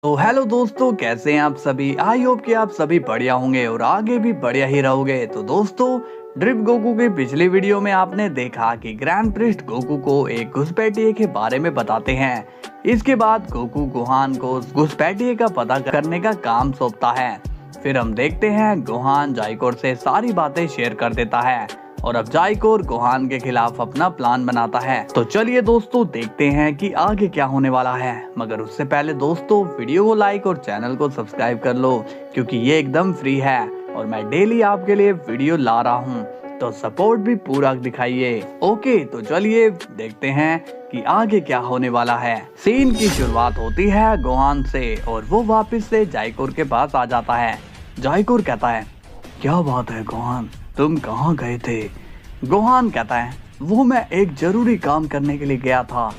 तो हेलो दोस्तों, कैसे हैं आप सभी। आई होप कि आप सभी बढ़िया होंगे और आगे भी बढ़िया ही रहोगे। तो दोस्तों, ड्रिप गोकू की पिछली वीडियो में आपने देखा कि ग्रैंड प्रिस्ट गोकू को एक घुसपैठिए के बारे में बताते हैं। इसके बाद गोकू गोहान को उस घुसपैठिए का पता करने का काम सौंपता है। फिर हम देखते हैं गोहान जाइकोर से सारी बातें शेयर कर देता है और अब जाइकोर गोहान के खिलाफ अपना प्लान बनाता है। तो चलिए दोस्तों, देखते हैं कि आगे क्या होने वाला है। मगर उससे पहले दोस्तों, वीडियो को लाइक और चैनल को सब्सक्राइब कर लो, क्योंकि ये एकदम फ्री है और मैं डेली आपके लिए वीडियो ला रहा हूँ, तो सपोर्ट भी पूरा दिखाइए। ओके, तो चलिए देखते हैं कि आगे क्या होने वाला है। सीन की शुरुआत होती है गोहान से और वो वापस से जाइकोर के पास आ जाता है। जाइकोर कहता है, क्या बात है गोहान, तुम कहाँ गए थे। गोहान कहता है, वो मैं एक जरूरी काम करने के लिए गया था।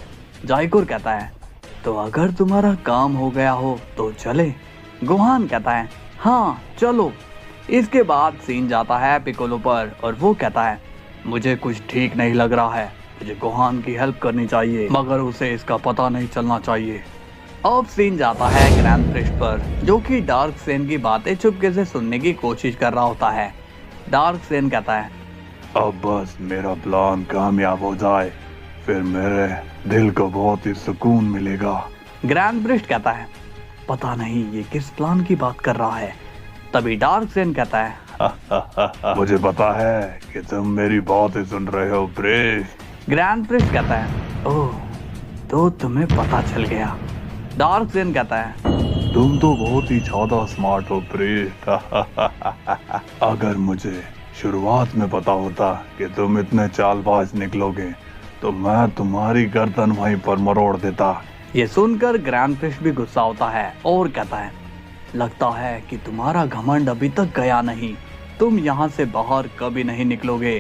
जाइकोर कहता है, तो अगर तुम्हारा काम हो गया हो तो चले। गोहान कहता है, हाँ चलो। इसके बाद सीन जाता है पिकोलो पर और वो कहता है, मुझे कुछ ठीक नहीं लग रहा है, मुझे गोहान की हेल्प करनी चाहिए, मगर उसे इसका पता नहीं चलना चाहिए। अब सीन जाता है ग्रैंड प्रिस्ट पर, जो कि डार्क सेन की बातें चुपके से सुनने की कोशिश कर रहा होता है। डार्क सेन कहता है, अब बस मेरा प्लान कामयाब हो जाए, फिर मेरे दिल को बहुत ही सुकून मिलेगा। ग्रैंड प्रिस्ट कहता है, पता नहीं ये किस प्लान की बात कर रहा है। तभी डार्क सेन कहता है, मुझे पता है कि तुम मेरी बात ही सुन रहे हो प्रिस्ट। ग्रैंड प्रिस्ट कहता है, ओह तो तुम्हें पता चल गया। डार्क सेन कहता है, तुम तो बहुत ही ज्यादा स्मार्ट हो प्रिस्ट। अगर मुझे शुरुआत में पता होता कि तुम इतने चालबाज निकलोगे तो मैं तुम्हारी गर्दन वहीं पर मरोड़ देता। ये सुनकर ग्रैंड प्रिस्ट भी गुस्सा होता है और कहता है, लगता है कि तुम्हारा घमंड अभी तक गया नहीं, तुम यहाँ से बाहर कभी नहीं निकलोगे।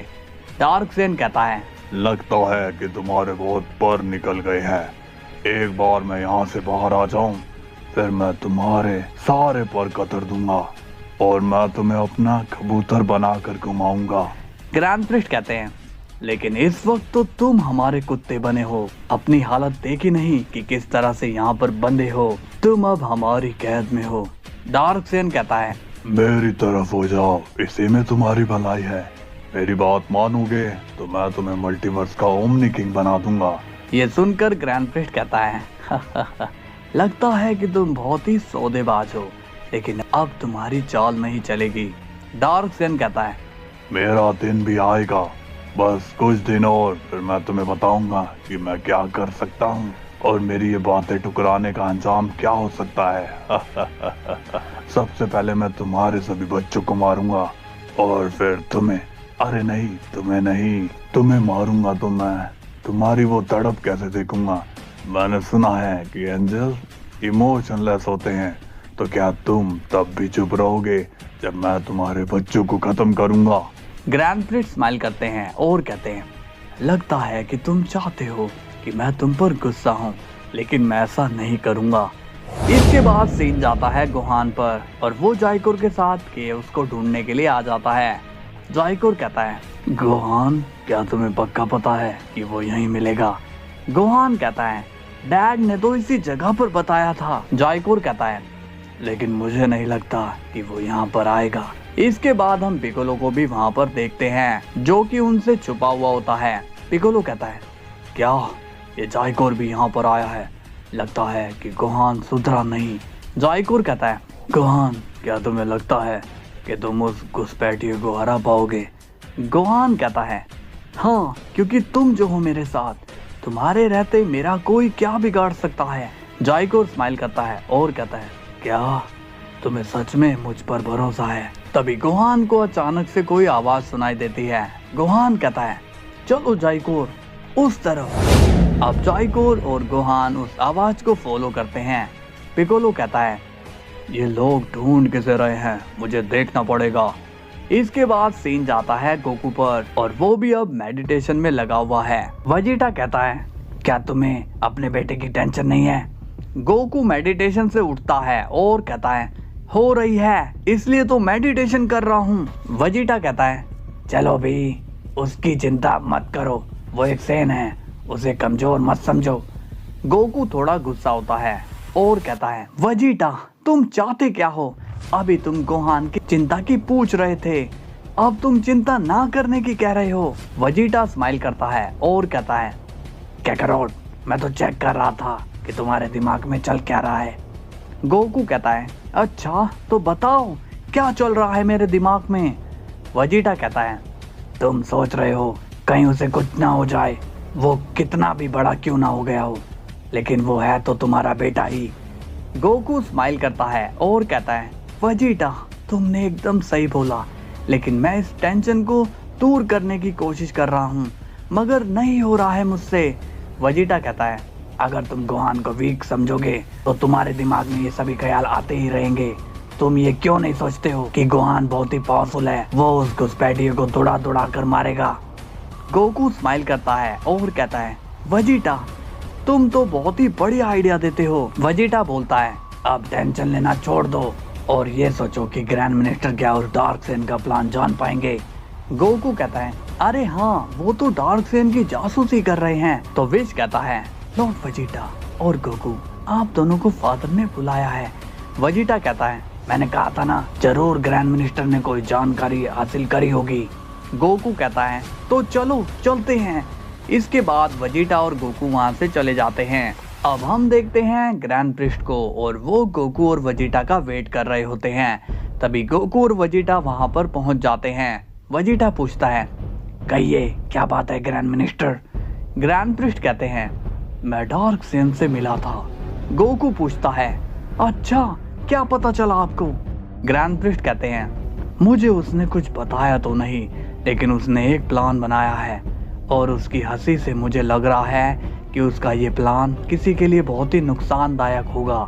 डार्क सेन कहता है, लगता है कि तुम्हारे बहुत पर निकल गए हैं। एक बार मैं यहाँ से बाहर आ जाऊं, फिर मैं तुम्हारे सारे पर कतर दूंगा और मैं तुम्हें अपना कबूतर बनाकर घुमाऊंगा। ग्रैंड प्रिस्ट कहते हैं, लेकिन इस वक्त तो तुम हमारे कुत्ते बने हो, अपनी हालत देखी नहीं कि किस तरह से यहाँ पर बंधे हो, तुम अब हमारी कैद में हो। डार्क सेन कहता है, मेरी तरफ हो जाओ, इसी में तुम्हारी भलाई है। मेरी बात मानोगे तो मैं तुम्हें मल्टीवर्स का ओमनी किंग बना दूंगा। ये सुनकर ग्रैंड प्रिस्ट कहता है, लगता है कि तुम बहुत ही सौदेबाज हो, लेकिन अब तुम्हारी चाल नहीं चलेगी। डार्क सेन कहता है, मेरा दिन भी आएगा, बस कुछ दिन और, फिर मैं तुम्हें बताऊंगा कि मैं क्या कर सकता हूँ और मेरी ये बातें टुकराने का अंजाम क्या हो सकता है। सबसे पहले मैं तुम्हारे सभी बच्चों को मारूंगा और फिर तुम्हें, अरे नहीं तुम्हें नहीं, तुम्हें मारूंगा तो मैं तुम्हारी वो तड़प कैसे देखूंगा। मैंने सुना है कि एंजल इमोशनलेस होते हैं, तो क्या तुम तब भी चुप रहोगे जब मैं तुम्हारे बच्चों को खत्म करूंगा। ग्रैंड प्रिस्ट स्माइल करते हैं और कहते हैं, लगता है कि तुम चाहते हो कि मैं तुम पर गुस्सा हूँ, लेकिन मैं ऐसा नहीं करूँगा। इसके बाद सीन जाता है गोहान पर और वो जाइकोर के साथ के उसको ढूंढने के लिए आ जाता है। जाइकोर कहता है, गोहान क्या तुम्हें पक्का पता है कि वो यहीं मिलेगा। गोहान कहता है, डैड ने तो इसी जगह पर बताया था। जाइकोर कहता है, लेकिन मुझे नहीं लगता कि वो यहाँ पर आएगा। इसके बाद हम पिकोलो को भी वहाँ पर देखते हैं, जो कि उनसे छुपा हुआ होता है। पिकोलो कहता है, क्या ये जाइकोर भी यहाँ पर आया है, लगता है कि गोहान सुधरा नहीं। जाइकोर कहता है, गोहान क्या तुम्हें लगता है कि तुम उस घुसपैठिए को हरा पाओगे। गोहान कहता है, हाँ, क्योंकि तुम जो हो मेरे साथ, तुम्हारे रहते मेरा कोई क्या बिगाड़ सकता है। जाइकोर स्माइल करता है और कहता है, क्या तुम्हें सच में मुझ पर भरोसा है। तभी गोहान को अचानक से कोई आवाज सुनाई देती है। गोहान कहता है, चलो जाइकोर उस तरफ। अब जाइकोर और गोहान उस आवाज को फॉलो करते हैं। पिकोलो कहता है, ये लोग ढूंढ किसे रहे हैं, मुझे देखना पड़ेगा। इसके बाद सीन जाता है गोकू पर और वो भी अब मेडिटेशन में लगा हुआ है। वेजिटा कहता है, क्या तुम्हें अपने बेटे की टेंशन नहीं है। गोकू मेडिटेशन से उठता है और कहता है, हो रही है, इसलिए तो मेडिटेशन कर रहा हूँ। वेजिटा कहता है, चलो भी उसकी चिंता मत करो, वो एक सेन है, उसे कमजोर मत समझो। गोकू थोड़ा गुस्सा होता है और कहता है, वेजिटा तुम चाहते क्या हो? अभी तुम गोहान की चिंता की पूछ रहे थे, अब तुम चिंता ना करने की कह रहे हो। वेजिटा स्माइल करता है और कहता है, कैकरोट मैं तो चेक कर रहा था कि तुम्हारे दिमाग में चल क्या रहा है। गोकू कहता है, अच्छा तो बताओ क्या चल रहा है मेरे दिमाग में। वेजिटा कहता है, तुम सोच रहे हो कहीं उसे कुछ ना हो जाए, वो कितना भी बड़ा क्यों ना हो गया हो, लेकिन वो है तो तुम्हारा बेटा ही। गोकू स्माइल करता है और कहता है, वेजिटा तुमने एकदम सही बोला, लेकिन मैं इस टेंशन को दूर करने की कोशिश कर रहा हूँ, मगर नहीं हो रहा है मुझसे। वेजिटा कहता है, अगर तुम गोहान को वीक समझोगे तो तुम्हारे दिमाग में ये सभी ख्याल आते ही रहेंगे। तुम ये क्यों नहीं सोचते हो कि गोहान बहुत ही पावरफुल है, वो उस घुसपैठिए को दौड़ा दौड़ा कर मारेगा। गोकू स्माइल करता है और कहता है, वेजिटा तुम तो बहुत ही बढ़िया आइडिया देते हो। वेजिटा बोलता है, अब टेंशन लेना छोड़ दो और ये सोचो कि ग्रैंड मिनिस्टर क्या उस डार्क सेन का प्लान जान पाएंगे। गोकू कहता है, अरे हाँ वो तो डार्क सेन की जासूसी कर रहे हैं। तो विश कहता है, लॉर्ड वेजिटा और गोकू आप दोनों को फादर ने बुलाया है। वेजिटा कहता है, मैंने कहा था ना, जरूर ग्रैंड मिनिस्टर ने कोई जानकारी हासिल करी होगी। गोकू कहता है, तो चलो चलते हैं। इसके बाद वेजिटा और गोकू वहां से चले जाते हैं। अब हम देखते हैं ग्रैंड प्रिस्ट को, और वो गोकू और वेजिटा का वेट कर रहे होते हैं। तभी गोकू और वेजिटा वहां पर पहुंच जाते हैं। वेजिटा पूछता है, कहिए क्या बात है ग्रैंड मिनिस्टर। ग्रैंड प्रिस्ट कहते हैं, मैं डार्क सेन से मिला था। गोकू पूछता है, अच्छा क्या पता चला आपको। ग्रैंड प्रिस्ट कहते हैं, मुझे उसने कुछ बताया तो नहीं, लेकिन उसने एक प्लान बनाया है और उसकी हंसी से मुझे लग रहा है कि उसका ये प्लान किसी के लिए बहुत ही नुकसानदायक होगा।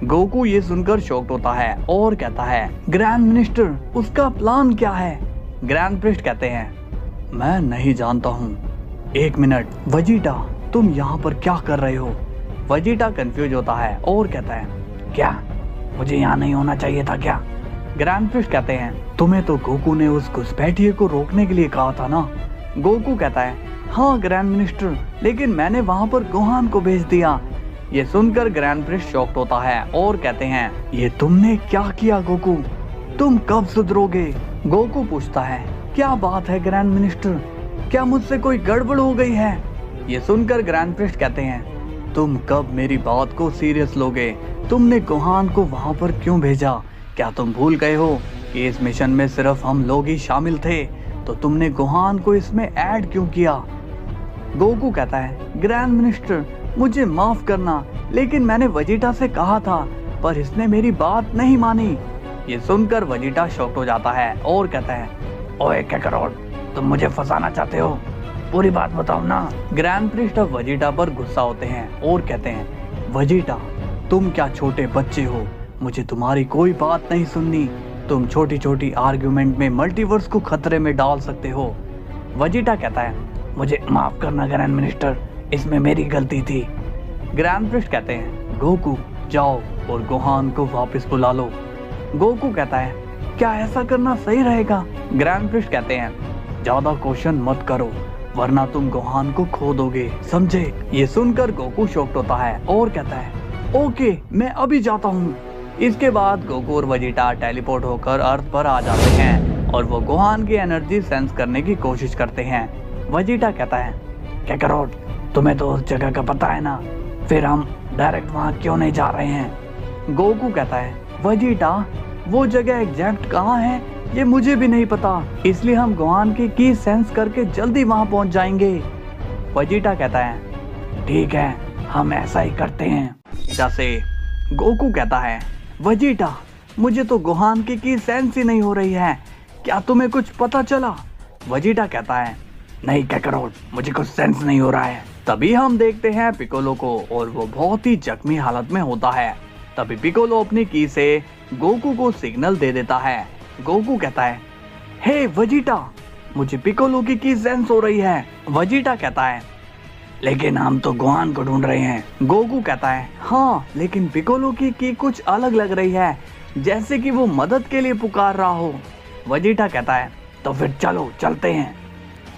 गोकू ये सुनकर शॉक्ड होता है और कहता है, ग्रैंड मिनिस्टर उसका प्लान क्या है। ग्रैंड प्रिस्ट कहते हैं, मैं नहीं जानता हूँ। एक मिनट वेजिटा तुम यहाँ पर क्या कर रहे हो। वेजिटा कंफ्यूज होता है और कहता है, क्या मुझे यहाँ नहीं होना चाहिए था क्या। ग्रैंड प्रिस्ट कहते हैं, तुम्हें तो गोकू ने उस घुसपैठिए को रोकने के लिए कहा था ना। गोकू कहता है, हाँ ग्रैंड मिनिस्टर, लेकिन मैंने वहां पर गोहान को भेज दिया। ये सुनकर ग्रैंड प्रिस्ट शॉक्ड होता है और कहते हैं, ये तुमने क्या किया गोकू, तुम कब सुधरोगे। गोकू पूछता है, क्या बात है ग्रैंड मिनिस्टर, क्या मुझसे कोई गड़बड़ हो गई है। ये सुनकर ग्रैंड प्रिस्ट कहते हैं, तुम कब मेरी बात को सीरियस लोगे। तुमने गोहान को वहां पर क्यों भेजा, क्या तुम भूल गए हो कि इस मिशन में सिर्फ हम लोग ही शामिल थे, तो तुमने गोहान को इसमें ऐड क्यों किया। गोकू कहता है, ग्रैंड मिनिस्टर मुझे माफ करना, लेकिन मैंने वेजिटा से कहा था पर इसने मेरी बात नहीं मानी। ये सुनकर वेजिटा शॉक्ड हो जाता है और कहता है, ओए कैकरोट तुम मुझे फंसाना चाहते हो, पूरी बात बताओ ना। ग्रैंड प्रिस्ट अब वेजिटा पर गुस्सा होते हैं और कहते हैं, वेजिटा तुम क्या छोटे बच्चे हो, मुझे तुम्हारी कोई बात नहीं सुननी। तुम छोटी छोटी आर्ग्यूमेंट में मल्टीवर्स को खतरे में डाल सकते हो। वेजिटा कहता है, मुझे माफ करना ग्रैंड मिनिस्टर, इसमें मेरी गलती थी। ग्रैंड प्रिस्ट कहते हैं, गोकू जाओ और गोहान को वापस बुला लो। गोकू कहता है, क्या ऐसा करना सही रहेगा। ग्रैंड प्रिस्ट कहते हैं, ज्यादा क्वेश्चन मत करो वरना तुम गोहान को खो दोगे, समझे। ये सुनकर गोकू शॉक्ड होता है और कहता है, ओके मैं अभी जाता हूँ। इसके बाद गोकू और वेजिटा टेलीपोर्ट होकर अर्थ पर आ जाते हैं और वो गोहान की एनर्जी सेंस करने की कोशिश करते हैं। वेजिटा कहता है, कैकरोट तुम्हें तो उस जगह का पता है ना, फिर हम डायरेक्ट वहाँ क्यों नहीं जा रहे हैं। गोकू कहता है, वेजिटा वो जगह एग्जैक्ट कहाँ है ये मुझे भी नहीं पता, इसलिए हम गोहान की सेंस करके जल्दी वहाँ पहुँच जाएंगे। वेजिटा कहता है, ठीक है हम ऐसा ही करते हैं। जैसे गोकू कहता है, वेजिटा मुझे तो गोहान की सेंस ही नहीं हो रही है, क्या तुम्हें कुछ पता चला। वेजिटा कहता है, नहीं कैकरोट मुझे कुछ सेंस नहीं हो रहा है। तभी हम देखते हैं पिकोलो को और वो बहुत ही जख्मी हालत में होता है। तभी पिकोलो अपनी की से गोकू को सिग्नल दे देता है। गोकू कहता है, हे वेजिटा मुझे पिकोलो की सेंस हो रही है। वेजिटा कहता है, लेकिन हम तो गोहान को ढूंढ रहे हैं। गोकू कहता है, हाँ लेकिन पिकोलो की कुछ अलग लग रही है, जैसे कि वो मदद के लिए पुकार रहा हो। वेजिटा कहता है, तो फिर चलो चलते हैं।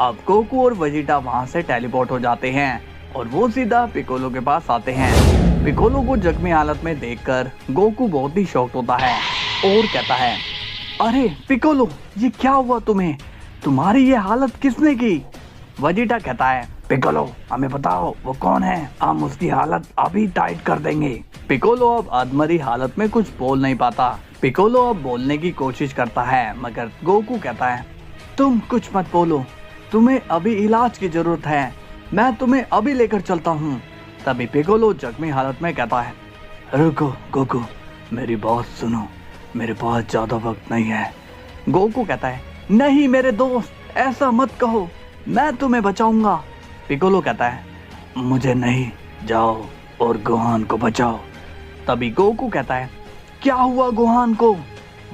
अब गोकू और वेजिटा वहां से टेलीपोर्ट हो जाते हैं और वो सीधा पिकोलो के पास आते हैं। पिकोलो को जख्मी हालत में देखकर गोकू बहुत ही शॉक्ड होता है और कहता है, अरे पिकोलो, ये क्या हुआ तुम्हें? तुम्हारी ये हालत किसने की? वेजिटा कहता है, पिकोलो हमें बताओ वो कौन है, हम उसकी हालत अभी टाइट कर देंगे। पिकोलो अब अधमरी हालत में कुछ बोल नहीं पाता। पिकोलो अब बोलने की कोशिश करता है मगर गोकू कहता है, तुम कुछ मत बोलो, तुम्हें अभी इलाज की जरूरत है, मैं तुम्हें अभी लेकर चलता हूँ। तभी पिकोलो जख्मी हालत में कहता है, रुको गोकू, मेरी बात सुनो, मेरे पास ज्यादा वक्त नहीं है। गोकू कहता है, नहीं मेरे दोस्त, ऐसा मत कहो, मैं तुम्हें बचाऊंगा। पिकोलो कहता है, मुझे नहीं, जाओ और गोहान को बचाओ। तभी गोकू कहता है, क्या हुआ गोहान को?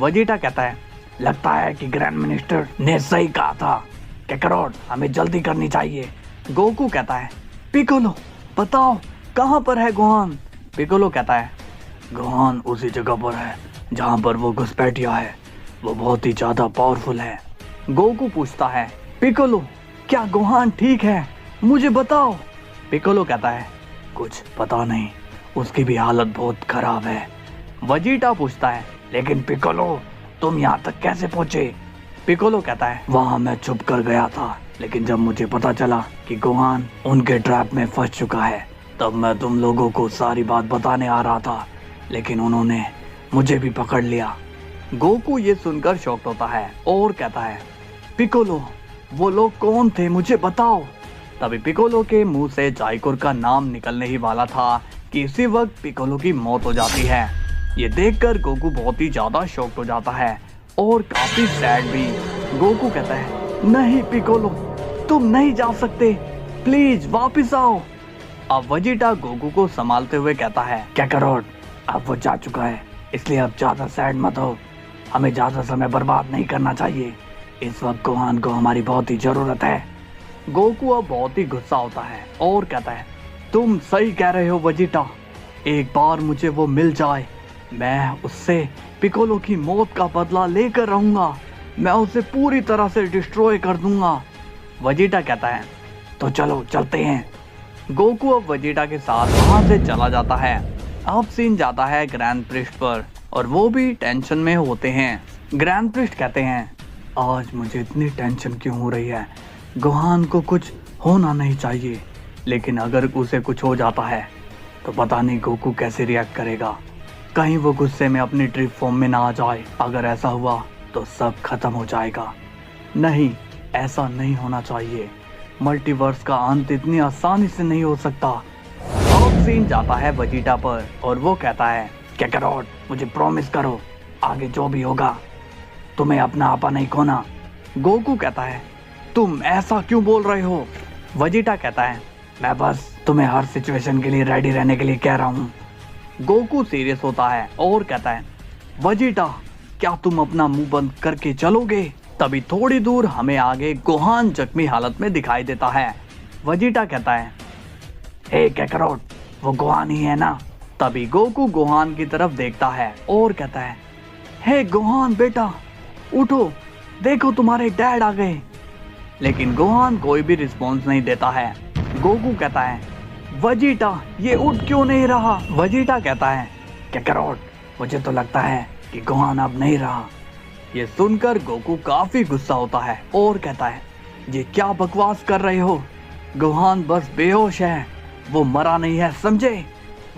वेजिटा कहता है, लगता है कि ग्रैंड मिनिस्टर ने सही कहा था, कैकरोट हमें जल्दी करनी चाहिए। गोकू कहता है, पिकोलो बताओ कहाँ पर है गोहान? पिकोलो कहता है, गोहान उसी जगह पर है जहाँ पर वो घुसपैठिया है, वो बहुत ही ज्यादा पावरफुल है। गोकू पूछता है, पिकोलो क्या गोहान ठीक है, मुझे बताओ। पिकोलो कहता है, कुछ पता नहीं, उसकी भी हालत बहुत खराब है। वेजिटा पूछता है, लेकिन पिकोलो तुम यहाँ तक कैसे पहुँचे? पिकोलो कहता है, वहाँ मैं छुप कर गया था, लेकिन जब मुझे पता चला कि गोहान उनके ट्रैप में फंस चुका है, तब मैं तुम लोगों को सारी बात बताने आ रहा था, लेकिन उन्होंने मुझे भी पकड़ लिया। गोकू ये सुनकर शॉक्ड होता है और कहता है, पिकोलो वो लोग कौन थे, मुझे बताओ। तभी पिकोलो के मुंह से जाइकोर का नाम निकलने ही वाला था कि इसी वक्त पिकोलो की मौत हो जाती है। ये देखकर गोकू बहुत ही ज्यादा शॉक्ड हो जाता है और काफी सैड भी। गोकू कहता है, नहीं पिकोलो, तुम नहीं जा सकते, प्लीज वापस आओ। अब वेजिटा गोकू को संभालते हुए कहता है, कैकरोट अब वो जा चुका है, इसलिए अब ज्यादा सैड मत हो, हमें ज्यादा समय बर्बाद नहीं करना चाहिए, इस वक्त गोहान को हमारी बहुत ही जरूरत है। गोकू अब बहुत ही गुस्सा होता है और कहता है, तुम सही कह रहे हो वेजिटा, एक बार मुझे वो मिल जाए, मैं उससे पिकोलो की मौत का बदला लेकर रहूंगा, मैं उसे पूरी तरह से डिस्ट्रॉय कर दूंगा। वेजिटा कहता है, तो चलो चलते हैं। गोकू अब वेजिटा के साथ वहां से चला जाता है। अब सीन जाता है ग्रैंड प्रिस्ट पर और वो भी टेंशन में होते हैं। ग्रैंड प्रिस्ट कहते हैं, आज मुझे इतनी टेंशन क्यों हो रही है, गोहान को कुछ होना नहीं चाहिए, लेकिन अगर उसे कुछ हो जाता है तो पता नहीं गोकू कैसे रिएक्ट करेगा, कहीं वो गुस्से में अपनी ट्रिप फॉर्म में ना आ जाए, अगर ऐसा हुआ तो सब खत्म हो जाएगा। नहीं, ऐसा नहीं होना चाहिए, मल्टीवर्स का अंत इतनी आसानी से नहीं हो सकता। अब सीन जाता है वेजिटा पर और वो कहता है, कैकरोट मुझे प्रॉमिस करो, आगे जो भी होगा तुम्हें अपना आपा नहीं खोना। गोकू कहता है, तुम ऐसा क्यों बोल रहे हो? वेजिटा कहता है, मैं बस तुम्हें हर सिचुएशन के लिए रेडी रहने के लिए कह रहा हूँ। गोकू सीरियस होता है और कहता है, वेजिटा क्या तुम अपना मुंह बंद करके चलोगे? तभी थोड़ी दूर हमें आगे गोहान जख्मी हालत में दिखाई देता है। वेजिटा कहता है, हे कैकरोट वो गोहान ही है ना? तभी गोकू गोहान की तरफ देखता है और कहता है, हे गोहान बेटा उठो, देखो तुम्हारे डैड आ गए। लेकिन गोहान कोई भी रिस्पॉन्स नहीं देता है। गोकू कहता है, वेजिटा ये उठ क्यों नहीं रहा? वेजिटा कहता है, कैकरोट मुझे तो लगता है कि गोहान अब नहीं रहा। ये सुनकर गोकू काफी गुस्सा होता है और कहता है, ये क्या बकवास कर रहे हो, गोहान बस बेहोश है, वो मरा नहीं है, समझे?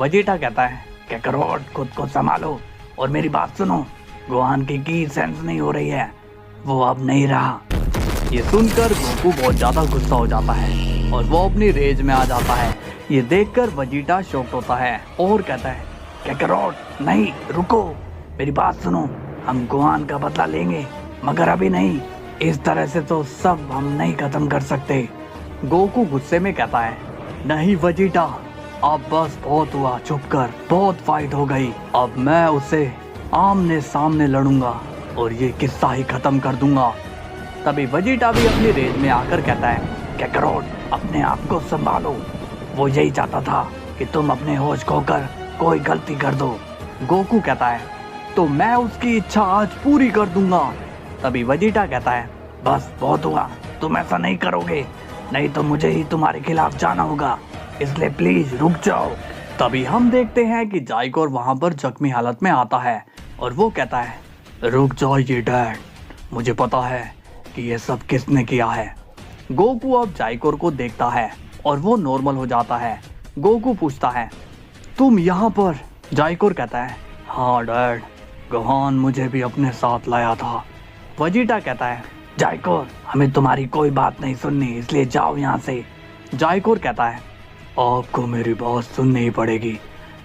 वेजिटा कहता है, कैकरोट खुद को संभालो और मेरी बात सुनो, गोहान की सेंस नहीं हो रही है, वो अब नहीं रहा। ये सुनकर गोकू बहुत ज्यादा गुस्सा हो जाता है और वो अपनी रेज में आ जाता है। ये देखकर वेजिटा शॉक्ड होता है और कहता है, कैकरोट नहीं, रुको, मेरी बात सुनो, हम गोहान का बदला लेंगे मगर अभी नहीं, इस तरह से तो सब हम नहीं खत्म कर सकते। गोकू गुस्से में कहता है, नहीं वेजिटा, अब बस बहुत हुआ, चुप कर, बहुत फाइट हो गई, अब मैं उससे आमने सामने लड़ूंगा और ये किस्सा ही खत्म कर दूंगा। तभी वेजिटा भी अपनी रेंज में आकर कहता है, कैकरोट अपने आप को संभालो, वो यही चाहता था कि तुम अपने होश खोकर कोई गलती कर दो। गोकू कहता है, तो मैं उसकी इच्छा आज पूरी कर दूंगा। तभी वेजिटा कहता है, बस बहुत हुआ, तुम ऐसा नहीं करोगे, नहीं तो मुझे ही तुम्हारे खिलाफ जाना होगा, इसलिए प्लीज रुक जाओ। तभी हम देखते हैं कि जाइकोर वहां पर जख्मी हालत में आता है और वो कहता है, रुक जाइए डैड, मुझे पता है कि ये सब किसने किया है। गोकू अब जाइकोर को देखता है और वो नॉर्मल हो जाता है। गोकू पूछता है, तुम यहाँ पर? जाइकोर कहता है, हाँ डैड, गोहान मुझे भी अपने साथ लाया था। वेजिटा कहता है, जाइकोर, हमें तुम्हारी कोई बात नहीं सुननी, इसलिए जाओ यहाँ से। जाइकोर कहता है, आपको मेरी बात सुननी ही पड़ेगी,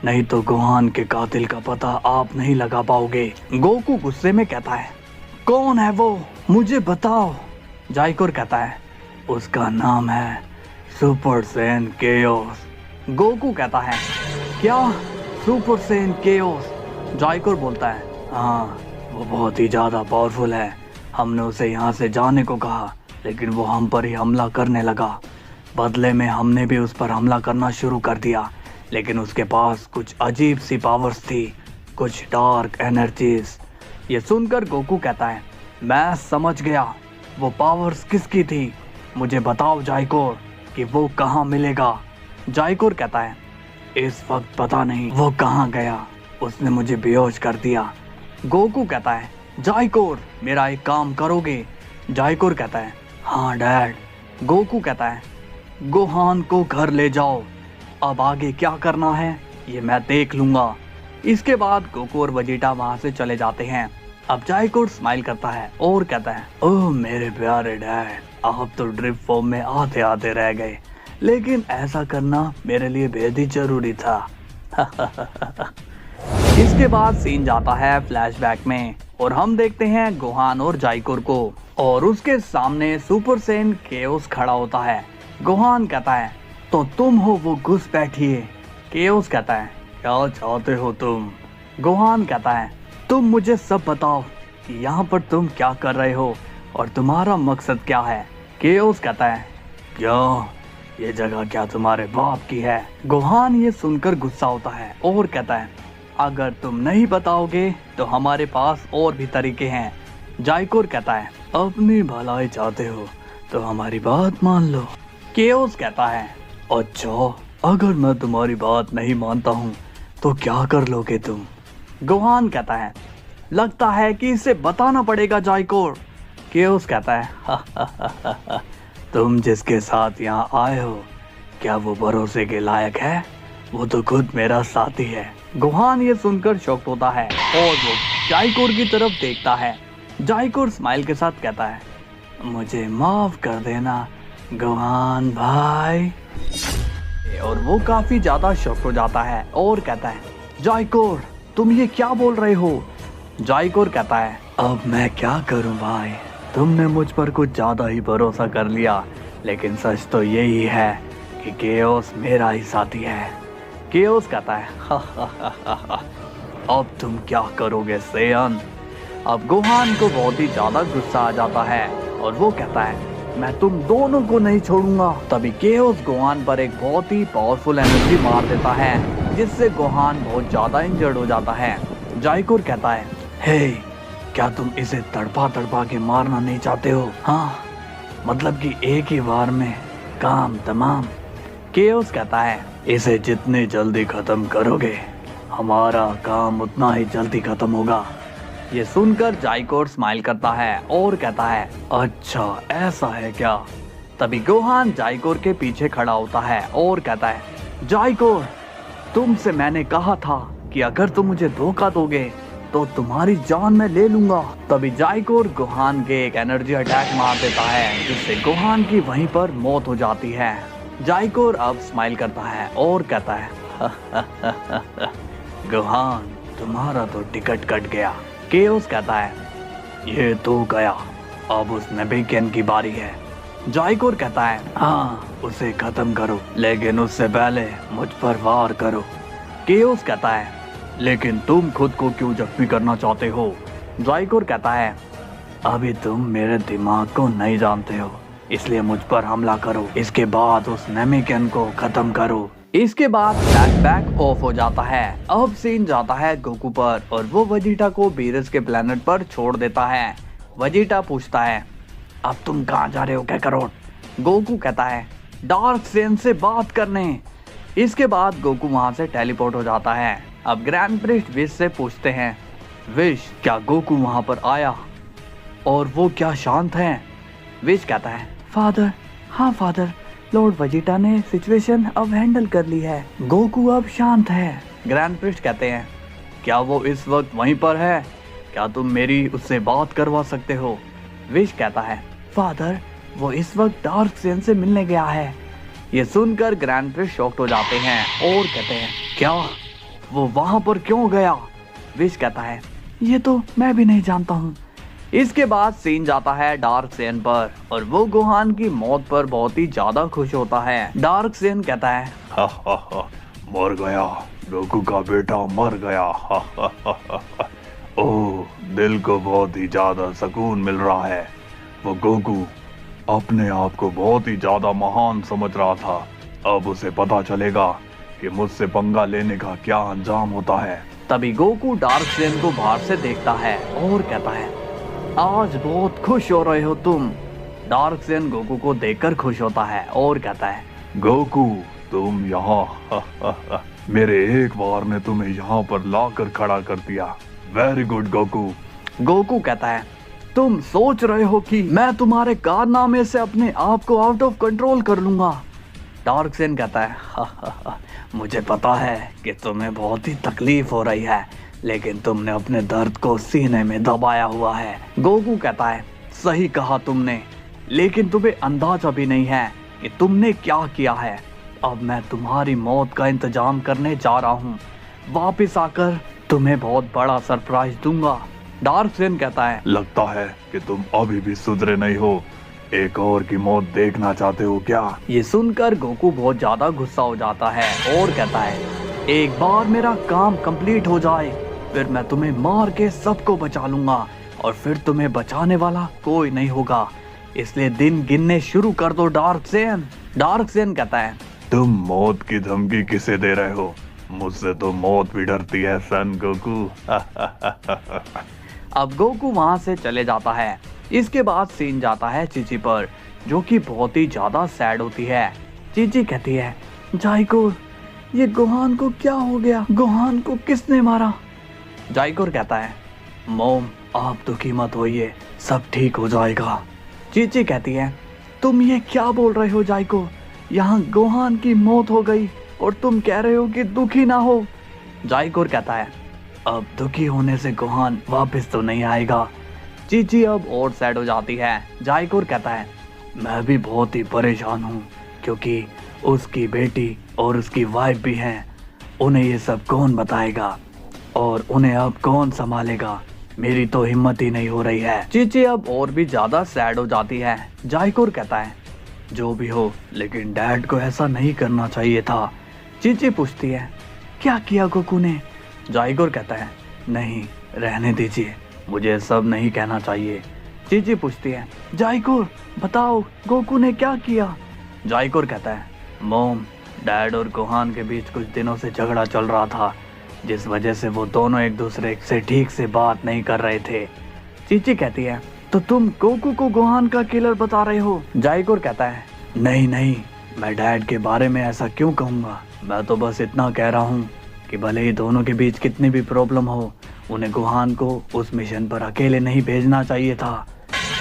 नहीं तो गोहान के कातिल का पता आप नहीं लगा पाओगे। गोकू गुस्से में कहता है, कौन है वो, मुझे बताओ। जाइकोर कहता है, उसका नाम है सुपर सैन केओस। गोकू कहता है, क्या सुपर सैन केओस? जाइकोर बोलता है, हाँ, वो बहुत ही ज्यादा पावरफुल है। हमने उसे यहाँ से जाने को कहा, लेकिन वो हम पर ही हमला करने लगा। बदले में हमने भी उस पर हमला करना शुरू कर दिया, लेकिन उसके पास कुछ अजीब सी पावर्स थी, कुछ डार्क एनर्जीज। ये सुनकर गोकू कहता है, मैं समझ गया, वो पावर्स किसकी थी, मुझे बताओ जाइकोर कि वो कहाँ मिलेगा। जाइकोर कहता है, इस वक्त पता नहीं वो कहाँ गया, उसने मुझे बेहोश कर दिया। गोकू कहता है, जाइकोर, मेरा एक काम करोगे? जाइकोर कहता है, हाँ डैड। गोकू कहता है, गोहान को घर ले जाओ, अब आगे क्या करना है ये मैं देख लूंगा। इसके बाद गोकू और वेजिटा वहां से चले जाते हैं। अब जाइकोर स्माइल करता है और कहता है, ओह मेरे प्यारे डैड, आप तो ड्रिप फॉर्म में आते आते रह गए, लेकिन ऐसा करना मेरे लिए बेहद ही जरूरी था। इसके बाद सीन जाता है फ्लैशबैक में और हम देखते हैं गोहान और जाइकोर को, और उसके सामने सुपर सैन केओस खड़ा होता है। गोहान कहता है, तो तुम हो वो घुसपैठिए। केओस कहता है, क्या चाहते हो तुम? गोहान कहता है, तुम मुझे सब बताओ कि यहाँ पर तुम क्या कर रहे हो और तुम्हारा मकसद क्या है। केओस कहता है, क्यों, ये जगह क्या तुम्हारे बाप की है? गोहान ये सुनकर गुस्सा होता है और कहता है, अगर तुम नहीं बताओगे तो हमारे पास और भी तरीके हैं। जाइकोर कहता है, अपनी भलाई चाहते हो तो हमारी बात मान लो। केओस कहता है, अच्छा, अगर मैं तुम्हारी बात नहीं मानता हूँ तो क्या कर लोगे तुम? गोहान कहता है, लगता है कि इसे बताना पड़ेगा जाइकोर। केओस कहता है, हा, तुम जिसके साथ यहाँ आए हो, क्या वो भरोसे के लायक है? वो तो खुद मेरा साथी है। गोहान ये सुनकर शॉक्ड होता है और वो जाइकोर की तरफ देखता है। जाइकोर स्माइल के साथ कहता है, मुझे माफ कर देना गोहान भाई। और वो काफी ज्यादा शॉक्ड हो जाता है और कहता है, जाइकोर, तुम ये क्या बोल रहे हो? जाइकोर कहता है, अब मैं क्या करूं भाई, तुमने मुझ पर कुछ ज्यादा ही भरोसा कर लिया, लेकिन सच तो यही है कि केओस मेरा ही साथी है। केओस कहता है, अब तुम क्या करोगे सेयन? अब गोहान को बहुत ही ज्यादा गुस्सा आ जाता है और वो कहता है, मैं तुम दोनों को नहीं छोड़ूंगा। तभी केओस गोहान पर एक बहुत ही पावरफुल एनर्जी मार देता है, जिससे गोहान बहुत ज्यादा इंजर्ड हो जाता है। जाइकोर कहता है, हे, क्या तुम इसे तड़पा तड़पा के मारना नहीं चाहते हो? हाँ, मतलब कि एक ही बार में काम तमाम। केओस कहता है, इसे जितने जल्दी खत्म करोगे, हमारा काम उतना ही जल्दी खत्म होगा। ये सुनकर जाइकोर स्माइल करता है और कहता है, अच्छा ऐसा है क्या? तभी गोहान जाइकोर के पीछे खड़ा होता है और कहता है, जाइकोर, तुमसे मैंने कहा था कि अगर तुम मुझे धोखा दोगे तो तुम्हारी जान मैं ले लूंगा। तभी जाइकोर गोहान के एक एनर्जी अटैक मार देता है, जिससे गोहान की वहीं पर मौत हो जाती है। जाइकोर अब स्माइल करता है और कहता है, गोहान, तुम्हारा तो टिकट कट गया। केओस कहता है, ये तो गया, अब उस नेबिकेन की बारी है। जाइकोर कहता है, हाँ, उसे खत्म करो, लेकिन उससे पहले मुझ पर वार करो। केओस कहता है, लेकिन तुम खुद को क्यों जख्मी करना चाहते हो? जाइकोर कहता है, अभी तुम मेरे दिमाग को नहीं जानते हो, इसलिए मुझ पर हमला करो, इसके बाद उस नेमिकेन को खत्म करो। इसके बाद फ्लैशबैक ऑफ हो जाता है। अब सीन जाता है गोकू पर और वो वेजिटा को बीरस के प्लेनेट पर छोड़ देता है। वेजिटा पूछता है, अब तुम कहाँ जा रहे हो काकारोट? गोकू कहता है, डार्क सेन से बात करने। इसके बाद गोकू वहां से टेलीपोर्ट हो जाता है। अब ग्रैंड प्रिस्ट विश से पूछते हैं, विश क्या गोकू वहां पर आया और वो क्या शांत हैं? विश कहता है, फादर, हाँ फादर, लॉर्ड वेजिटा ने सिचुएशन अब हैंडल कर ली है, गोकू अब शांत है। ग्रैंड प्रिस्ट कहते हैं, क्या वो इस वक्त वहीं पर है? क्या तुम मेरी उससे बात करवा सकते हो? विश कहता है, फादर, वो इस वक्त डार्क सेन से मिलने गया है। ये सुनकर ग्रैंड प्रिस्ट शॉक्ड हो जाते हैं और कहते हैं, क्या वो वहां पर क्यों गया? विश कहता है, ये तो मैं भी नहीं जानता हूँ। इसके बाद सीन जाता है डार्क सेन पर और वो गोहान की मौत पर बहुत ही ज्यादा खुश होता है। डार्क सेन कहता है, हा हा हा, मर गया, गोकू का बेटा मर गया। हा हा हा हा। ओह, दिल को बहुत ही ज्यादा सुकून मिल रहा है। वो गोकू अपने आप को बहुत ही ज्यादा महान समझ रहा था। अब उसे पता चलेगा कि मुझसे पंगा लेने का क्या अंजाम होता है। तभी गोकू डार्क सेन को बाहर से देखता है और कहता है, आज बहुत खुश हो रहे हो तुम। डार्क सेन गोकू को देखकर खुश होता है और कहता है, गोकू तुम यहाँ मेरे एक बार ने तुम्हें यहाँ पर लाकर खड़ा कर दिया। Very good Goku. गोकू कहता है, तुम सोच रहे हो कि मैं तुम्हारे कारनामे से अपने आप को आउट ऑफ कंट्रोल कर लूंगा? डार्क सेन कहता है, हा, मुझे पता है कि तुम्हें बहुत ही तकलीफ हो रही है, लेकिन तुमने अपने दर्द को सीने में दबाया हुआ है। गोकू कहता है, सही कहा तुमने, लेकिन तुम्हें अंदाजा भी नहीं है कि तुमने क्या किया है। अब मैं तुम्हारी मौत का इंतजाम करने जा रहा हूँ। वापिस आकर तुम्हें बहुत बड़ा सरप्राइज दूंगा। डार्क सेन कहता है, लगता है कि तुम अभी भी सुधरे नहीं हो। एक और की मौत देखना चाहते हो क्या? ये सुनकर गोकू बहुत ज्यादा गुस्सा हो जाता है और कहता है, एक बार मेरा काम कंप्लीट हो जाए, फिर मैं तुम्हें मार के सबको बचा लूंगा और फिर तुम्हें बचाने वाला कोई नहीं होगा। इसलिए दिन गिनने शुरू कर दो डार्क सेन। डार्क सेन कहता है, तुम मौत की धमकी किसे दे रहे हो? मुझसे तो मौत भी डरती है सन गोकू। अब गोकू वहां से चले जाता है। इसके बाद सीन जाता है चीची पर, जो कि बहुत ही ज्यादा सैड होती है। चीची कहती है, जाइकोर, ये गोहान को क्या हो गया? गोहान को किसने मारा? जाइकोर कहता है, मोम, आप दुखी मत होइए, सब ठीक हो जाएगा। चीची कहती है, तुम ये क्या बोल रहे हो जाइकोर? यहाँ गोहान की मौत हो गई और तुम कह रहे हो कि दुखी ना हो। जाइकोर कहता है, अब दुखी होने से गोहान वापस तो नहीं आएगा। चीची अब और सैड हो जाती है। जाइकोर कहता है, मैं भी बहुत ही परेशान हूँ, क्योंकि उसकी बेटी और उसकी वाइफ भी हैं। उन्हें ये सब कौन बताएगा और उन्हें अब कौन संभालेगा? मेरी तो हिम्मत ही नहीं हो रही है। चीची अब और भी ज्यादा सैड हो जाती है। जाइकोर कहता है, जो भी हो, लेकिन डैड को ऐसा नहीं करना चाहिए था। चीची पूछती है, क्या किया गोकू ने? जाइकोर कहता है, नहीं, रहने दीजिए, मुझे सब नहीं कहना चाहिए। चीची पूछती है, जाइकोर बताओ, गोकू ने क्या किया? जाइकोर कहता है, मोम, डैड और गोहान के बीच कुछ दिनों से झगड़ा चल रहा था, जिस वजह से वो दोनों एक दूसरे से ठीक से बात नहीं कर रहे थे। चीची कहती है, तो तुम गोकू को गोहान का किलर बता रहे हो? जाइकोर कहता है, नहीं नहीं, मैं डैड के बारे में ऐसा क्यों कहूँगा। मैं तो बस इतना कह रहा हूँ कि भले ही दोनों के बीच कितनी भी प्रॉब्लम हो, उन्हें गोहान को उस मिशन पर अकेले नहीं भेजना चाहिए था।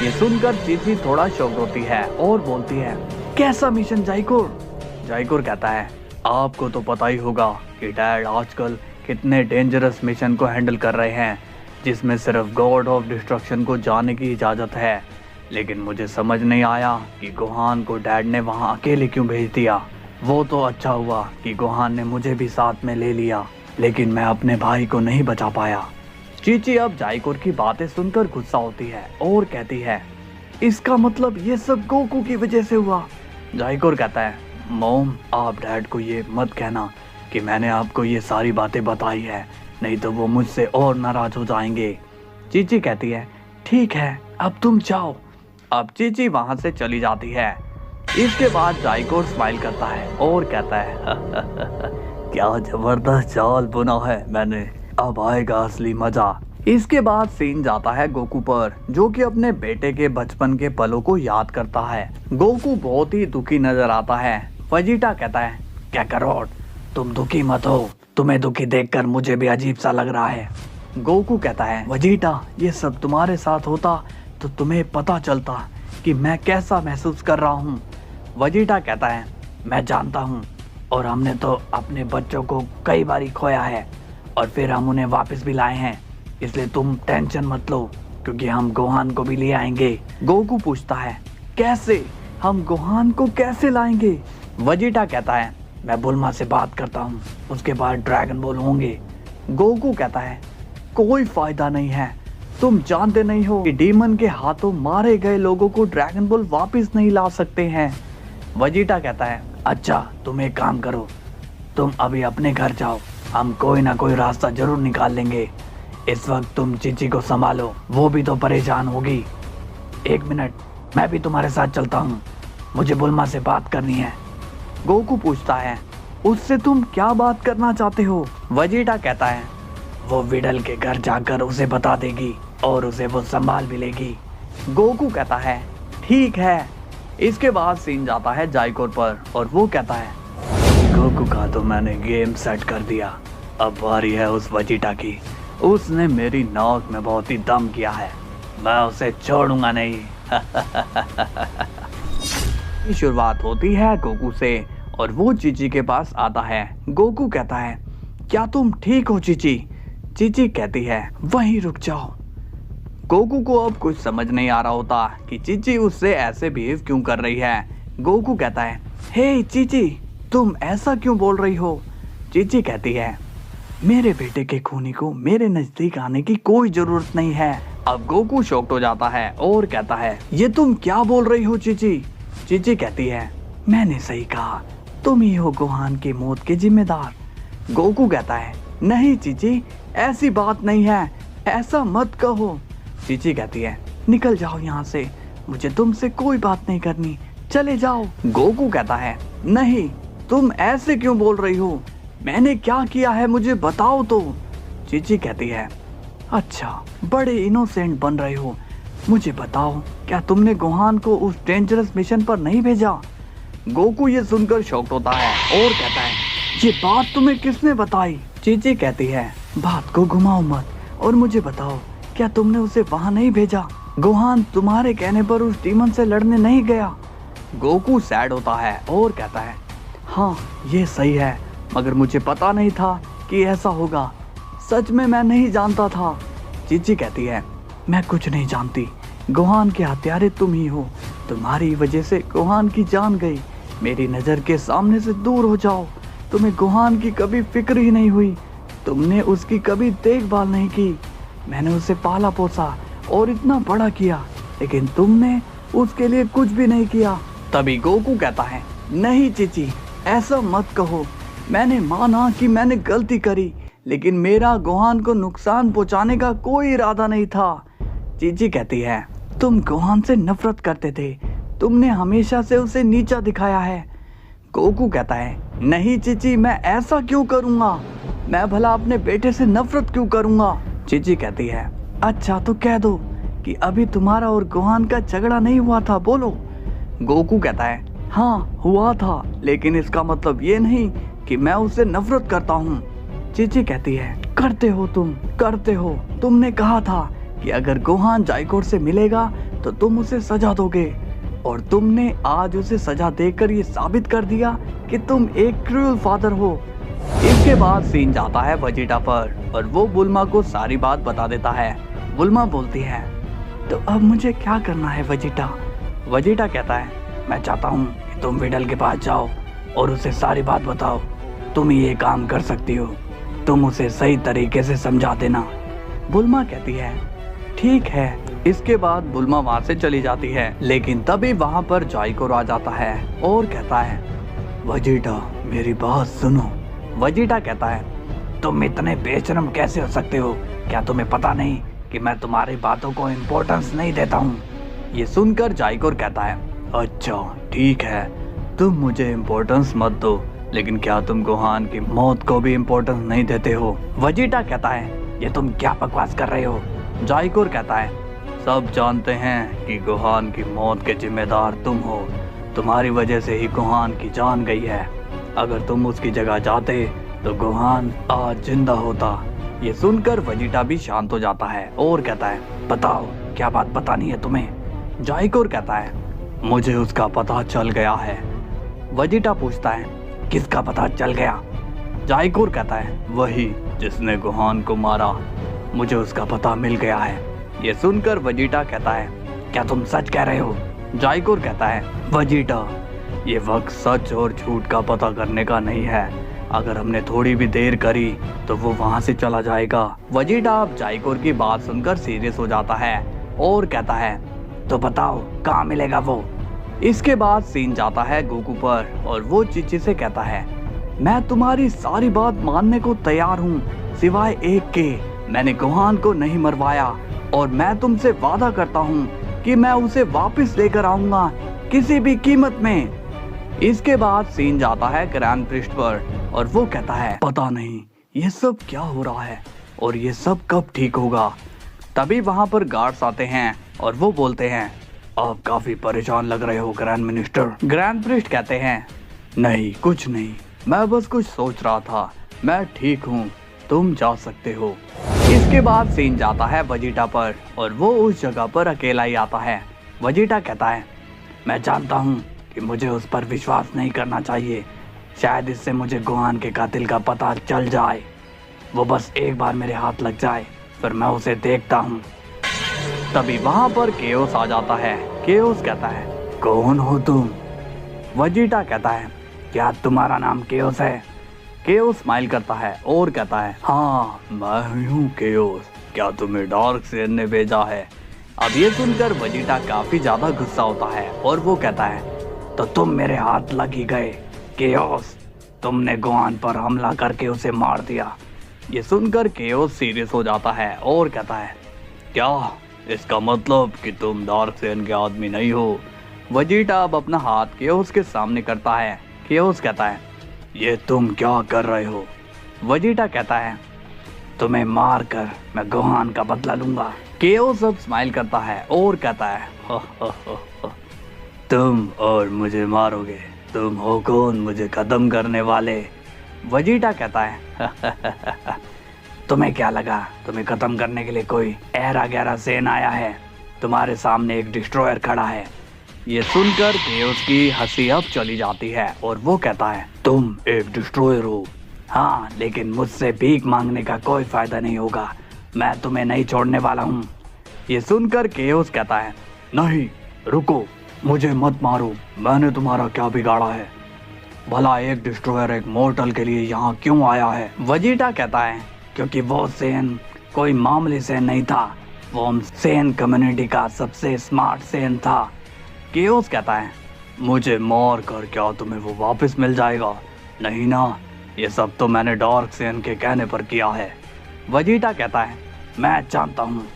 ये सुनकर चीची थोड़ा शॉक्ड होती है और बोलती है, कैसा मिशन जाइकोर? जाइकोर कहता है, आपको तो पता ही होगा कि डैड आजकल कितने डेंजरस मिशन को हैंडल कर रहे हैं, जिसमें सिर्फ गॉड ऑफ डिस्ट्रक्शन को जाने की इजाज़त है। लेकिन मुझे समझ नहीं आया कि गोहान को डैड ने वहाँ अकेले क्यों भेज दिया। वो तो अच्छा हुआ कि गोहान ने मुझे भी साथ में ले लिया, लेकिन मैं अपने भाई को नहीं बचा पाया। चीची अब जाइकोर की बातें सुनकर गुस्सा होती है और कहती है, इसका मतलब ये सब गोकू की वजह से हुआ। जाइकोर कहता है, मोम, आप डैड को ये मत कहना कि मैंने आपको ये सारी बातें बताई है, नहीं तो वो मुझसे और नाराज हो जाएंगे। चीची कहती है, ठीक है, अब तुम जाओ। अब चीची वहां से चली जाती है। इसके बाद जाइकोर स्माइल करता है और कहता है, क्या जबरदस्त चाल बुना है मैंने, अब आएगा असली मजा। इसके बाद सीन जाता है गोकू पर, जो कि अपने बेटे के बचपन के पलों को याद करता है। गोकू बहुत ही दुखी नजर आता है। वेजिटा कहता है, काकारोट, तुम दुखी मत हो, तुम्हें दुखी देखकर मुझे भी अजीब सा लग रहा है। गोकू कहता है, वेजिटा ये सब तुम्हारे साथ होता तो तुम्हें पता चलता कि मैं कैसा महसूस कर रहा हूँ। वेजिटा कहता है, मैं जानता हूँ, और हमने तो अपने बच्चों को कई बार खोया है और फिर हम उन्हें वापस भी लाए हैं, इसलिए तुम टेंशन मत लो क्योंकि हम गोहान को भी ले आएंगे। गोकू पूछता है, कैसे? हम गोहान को कैसे लाएंगे? वेजिटा कहता है, मैं बुल्मा से बात करता हूँ, उसके बाद ड्रैगन बॉल होंगे। गोकू कहता है, कोई फायदा नहीं है, तुम जानते नहीं हो कि डीमन के हाथों मारे गए लोगों को ड्रैगन बॉल वापस नहीं ला सकते हैं। वेजिटा कहता है, अच्छा तुम एक काम करो, तुम अभी अपने घर जाओ, हम कोई ना कोई रास्ता जरूर निकाल लेंगे। इस वक्त तुम चीची को संभालो, वो भी तो परेशान होगी। 1 मिनट, मैं भी तुम्हारे साथ चलता हूँ, मुझे बुल्मा से बात करनी है। गोकू पूछता है, उससे तुम क्या बात करना चाहते हो? वेजिटा कहता है, वो विडल के घर जाकर उसे बता देगी और उसे वो संभाल भी लेगी। गोकू कहता है, ठीक है। इसके बाद सीन जाता है जाइकोर पर और वो कहता है, गोकू का तो मैंने गेम सेट कर दिया, अब बारी है उस वेजिटा की। उसने मेरी नाक में बहुत ही दम किया है, मैं उसे छोड़ूंगा नहीं। शुरुआत होती है गोकू से और वो चीची के पास आता है। गोकू कहता है, क्या तुम ठीक हो चीची? चीची कहती है, वहीं रुक जाओ। गोकू को अब कुछ समझ नहीं आ रहा होता कि चीची उससे ऐसे बिहेव क्यों कर रही है। गोकू कहता है, हे चीची, तुम ऐसा क्यों बोल रही हो? चीची कहती है, मेरे बेटे के खूनी को मेरे नजदीक आने की कोई जरूरत नहीं है। अब गोकू शॉक्ड हो जाता है और कहता है, ये तुम क्या बोल रही हो चीची? चीची कहती है, मैंने सही कहा, तुम ही हो गोहान की मौत के जिम्मेदार। गोकू कहता है, नहीं चीची, ऐसी बात नहीं है, ऐसा मत कहो। चीची कहती है, निकल जाओ यहाँ से, मुझे तुमसे कोई बात नहीं करनी, चले जाओ। गोकू कहता है, नहीं, तुम ऐसे क्यों बोल रही हो? मैंने क्या किया है मुझे बताओ तो। चीची कहती है, अच्छा बड़े इनोसेंट बन रहे हो, मुझे बताओ, क्या तुमने गोहान को उस डेंजरस मिशन पर नहीं भेजा? गोकू ये सुनकर शॉक्ड होता है और कहता है, ये बात तुम्हें किसने बताई? चीची कहती है, बात को घुमाओ मत और मुझे बताओ, क्या तुमने उसे वहां नहीं भेजा? गोहान तुम्हारे कहने पर उस डीमन से लड़ने नहीं गया। गोकू सैड होता है और कहता है, हाँ ये सही है, मगर मुझे पता नहीं था कि ऐसा होगा, सच में मैं नहीं जानता था। चीची कहती है, मैं कुछ नहीं जानती, गोहान के हत्यारे तुम ही हो, तुम्हारी वजह से गोहान की जान गई, मेरी नज़र के सामने से दूर हो जाओ। तुम्हें गोहान की कभी फिक्र ही नहीं हुई, तुमने उसकी कभी देखभाल नहीं की, मैंने उसे पाला पोसा और इतना बड़ा किया, लेकिन तुमने उसके लिए कुछ भी नहीं किया। तभी गोकू कहता है, नहीं चीची, ऐसा मत कहो, मैंने माना कि मैंने गलती करी, लेकिन मेरा गोहान को नुकसान पहुंचाने का कोई इरादा नहीं था। चीची कहती है, तुम गोहान से नफरत करते थे, तुमने हमेशा से उसे नीचा दिखाया है। गोकू कहता है, नहीं चीची, मैं ऐसा क्यों करूँगा, मैं भला अपने बेटे से नफरत क्यों करूँगा? चीची कहती है, अच्छा तो कह दो कि अभी तुम्हारा और गोहान का झगड़ा नहीं हुआ था, बोलो। गोकू कहता है, हाँ हुआ था, लेकिन इसका मतलब ये नहीं कि मैं उससे नफरत करता हूँ। चीची कहती है, करते हो तुम, करते हो, तुमने कहा था कि अगर गोहान जाइकोर से मिलेगा तो तुम उसे सजा दोगे, और तुमने आज उसे सजा देकर ये साबित कर दिया कि तुम एक क्रूअल फादर हो। इसके बाद सीन जाता है वेजिटा पर और वो बुल्मा को सारी बात बता देता है। बुल्मा बोलती है, तो अब मुझे क्या करना है वेजिटा? वेजिटा कहता है, मैं चाहता हूँ कि तुम विडल के पास जाओ और उसे सारी बात बताओ, तुम ही ये काम कर सकती हो, तुम उसे सही तरीके से समझा देना। बुल्मा कहती है, ठीक है। इसके बाद बुल्मा वहाँ से चली जाती है, लेकिन तभी वहाँ पर जाइकोर आ जाता है और कहता है, वेजिटा मेरी बात सुनो। वेजिटा कहता है, तुम इतने बेशरम कैसे हो सकते हो? क्या तुम्हें पता नहीं कि मैं तुम्हारी बातों को इम्पोर्टेंस नहीं देता हूँ? ये सुनकर जाइकोर कहता है, अच्छा ठीक है, तुम मुझे इम्पोर्टेंस मत दो, लेकिन क्या तुम गोहान की मौत को भी इम्पोर्टेंस नहीं देते हो? वेजिटा कहता है, ये तुम क्या बकवास कर रहे हो? जाइकोर कहता है, सब जानते हैं कि गोहान की मौत के जिम्मेदार तुम हो, तुम्हारी वजह से ही गोहान की जान गई है। अगर तुम उसकी जगह जाते तो गोहान आज जिंदा होता। ये सुनकर वेजिटा भी शांत हो जाता है और कहता है, बताओ क्या बात पता नहीं है तुम्हें? जाइकोर कहता है, मुझे उसका पता चल गया है। वेजिटा पूछता है, किसका पता चल गया? जाइकोर कहता है, वही जिसने गोहान को मारा, मुझे उसका पता मिल गया है। ये सुनकर वेजिटा कहता है, क्या तुम सच कह रहे हो? जाइकोर कहता है, वेजिटा ये वक्त सच और झूठ का पता करने का नहीं है। अगर हमने थोड़ी भी देर करी तो वो वहां से चला जाएगा। वेजिटा अब जाइकोर की बात सुनकर सीरियस हो जाता है और कहता है, तो बताओ कहाँ मिलेगा वो? इसके बाद सीन जाता है गोकू पर और वो चिची से कहता है, मैं तुम्हारी सारी बात मानने को तैयार हूँ सिवाय एक के, मैंने गोहान को नहीं मरवाया और मैं तुमसे वादा करता हूँ कि मैं उसे वापस लेकर आऊंगा किसी भी कीमत में। इसके बाद सीन जाता है ग्रैंड प्रिस्ट पर और वो कहता है, पता नहीं ये सब क्या हो रहा है और ये सब कब ठीक होगा। तभी वहां पर गार्ड्स आते हैं और वो बोलते हैं, आप काफी परेशान लग रहे हो ग्रैंड मिनिस्टर। ग्रैंड प्रिस्ट कहते हैं, नहीं कुछ नहीं, मैं बस कुछ सोच रहा था, मैं ठीक हूँ, तुम जा सकते हो। इसके बाद सीन जाता है वेजिटा पर और वो उस जगह पर अकेला ही आता है। वेजिटा कहता है, मैं जानता हूँ कि मुझे उस पर विश्वास नहीं करना चाहिए, शायद इससे मुझे गोहान के कातिल का पता चल जाए। वो बस एक बार मेरे हाथ लग जाए फिर मैं उसे देखता हूँ। तभी वहां पर केओस आ जाता है। केओस कहता है, कौन हो तुम? वेजिटा कहता है, क्या तुम्हारा नाम केओस है? केओस स्माइल करता है और कहता है, हाँ मैं हूँ केओस, क्या तुम्हें डार्क सेन ने भेजा है? अब ये सुनकर वेजिटा काफी ज्यादा गुस्सा होता है और वो कहता है, तो तुम मेरे हाथ लग ही गए केओस, तुमने गोहान पर हमला करके उसे मार दिया। ये सुनकर केओस सीरियस हो जाता है और कहता है, क्या इसका मतलब कि तुम डार्क सेन के आदमी नहीं हो? वेजिटा अब अपना हाथ केओस के सामने करता है। केओस कहता है, ये तुम क्या कर रहे हो? वेजिटा कहता है, तुम्हें मार कर मैं गोहान का बदला लूंगा। केओस अब स्माइल करता है और कहता है, तुम और मुझे मारोगे? तुम हो कौन मुझे खत्म करने वाले? वेजिटा कहता है, तुम्हें क्या लगा तुम्हें खत्म करने के लिए कोई एरा गैरा सेन आया है? तुम्हारे सामने एक डिस्ट्रॉयर खड़ा है। ये सुनकर केओस की हंसी अब चली जाती है और वो कहता है, तुम एक डिस्ट्रॉयर हो? हाँ, लेकिन मुझसे भीख मांगने का कोई फायदा नहीं होगा, मैं तुम्हें नहीं छोड़ने वाला हूँ। ये सुनकर केओस कहता है, नहीं रुको, मुझे मत मारो, मैंने तुम्हारा क्या बिगाड़ा है? भला एक डिस्ट्रॉयर एक मॉर्टल के लिए यहाँ क्यों आया है? वेजिटा कहता है, क्योंकि वो सेन कोई मामूली सेन नहीं था, वो सेन कम्युनिटी का सबसे स्मार्ट सेन था। केओस कहता है, मुझे मार कर क्या तुम्हें वो वापस मिल जाएगा? नहीं ना, ये सब तो मैंने डार्क सेन के कहने पर किया है। वेजिटा कहता है, मैं जानता हूँ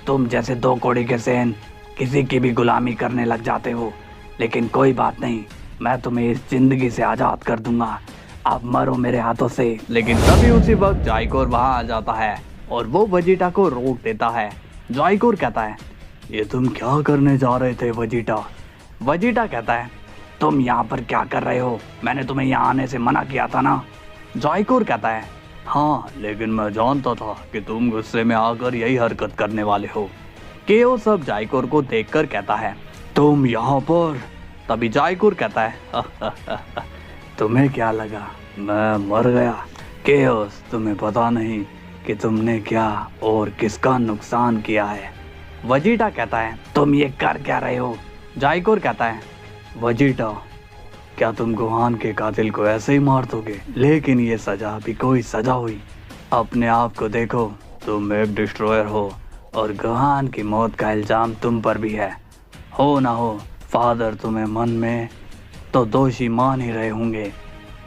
तुम जैसे दो कौड़ी के सेन किसी की भी गुलामी करने लग जाते हो, लेकिन कोई बात नहीं, मैं तुम्हें इस जिंदगी से आजाद कर दूंगा, आप मरो मेरे हाथों से। लेकिन तभी उसी वक्त जाइकोर वहां आ जाता है और वो वेजिटा को रोक देता है। जाइकोर कहता है, ये तुम क्या करने जा रहे थे वेजिटा? वेजिटा कहता है, तुम यहाँ पर क्या कर रहे हो? मैंने तुम्हें यहाँ आने से मना किया था ना? जाइकोर कहता है, हाँ, लेकिन मैं जानता था कि तुम गुस्से में आकर यही हरकत करने वाले हो। केओस अब जाइकोर को देखकर कहता है, तुम यहाँ पर? तभी जाइकोर कहता है, तुम्हें क्या लगा मैं मर गया? केओस, तुम्हें पता नहीं कि तुमने क्या और किसका नुकसान किया है। वेजिटा कहता है, तुम ये कर क्या रहे हो? जाइकोर कहता है, वेजिटा, क्या तुम गोहान के कातिल को ऐसे ही मार दोगे? लेकिन ये सजा भी कोई सजा हुई। अपने आप को देखो, तुम एक डिस्ट्रॉयर हो और गोहान की मौत का इल्जाम तुम पर भी है। हो ना हो, फादर तुम्हें मन में तो दोषी मान ही रहे होंगे।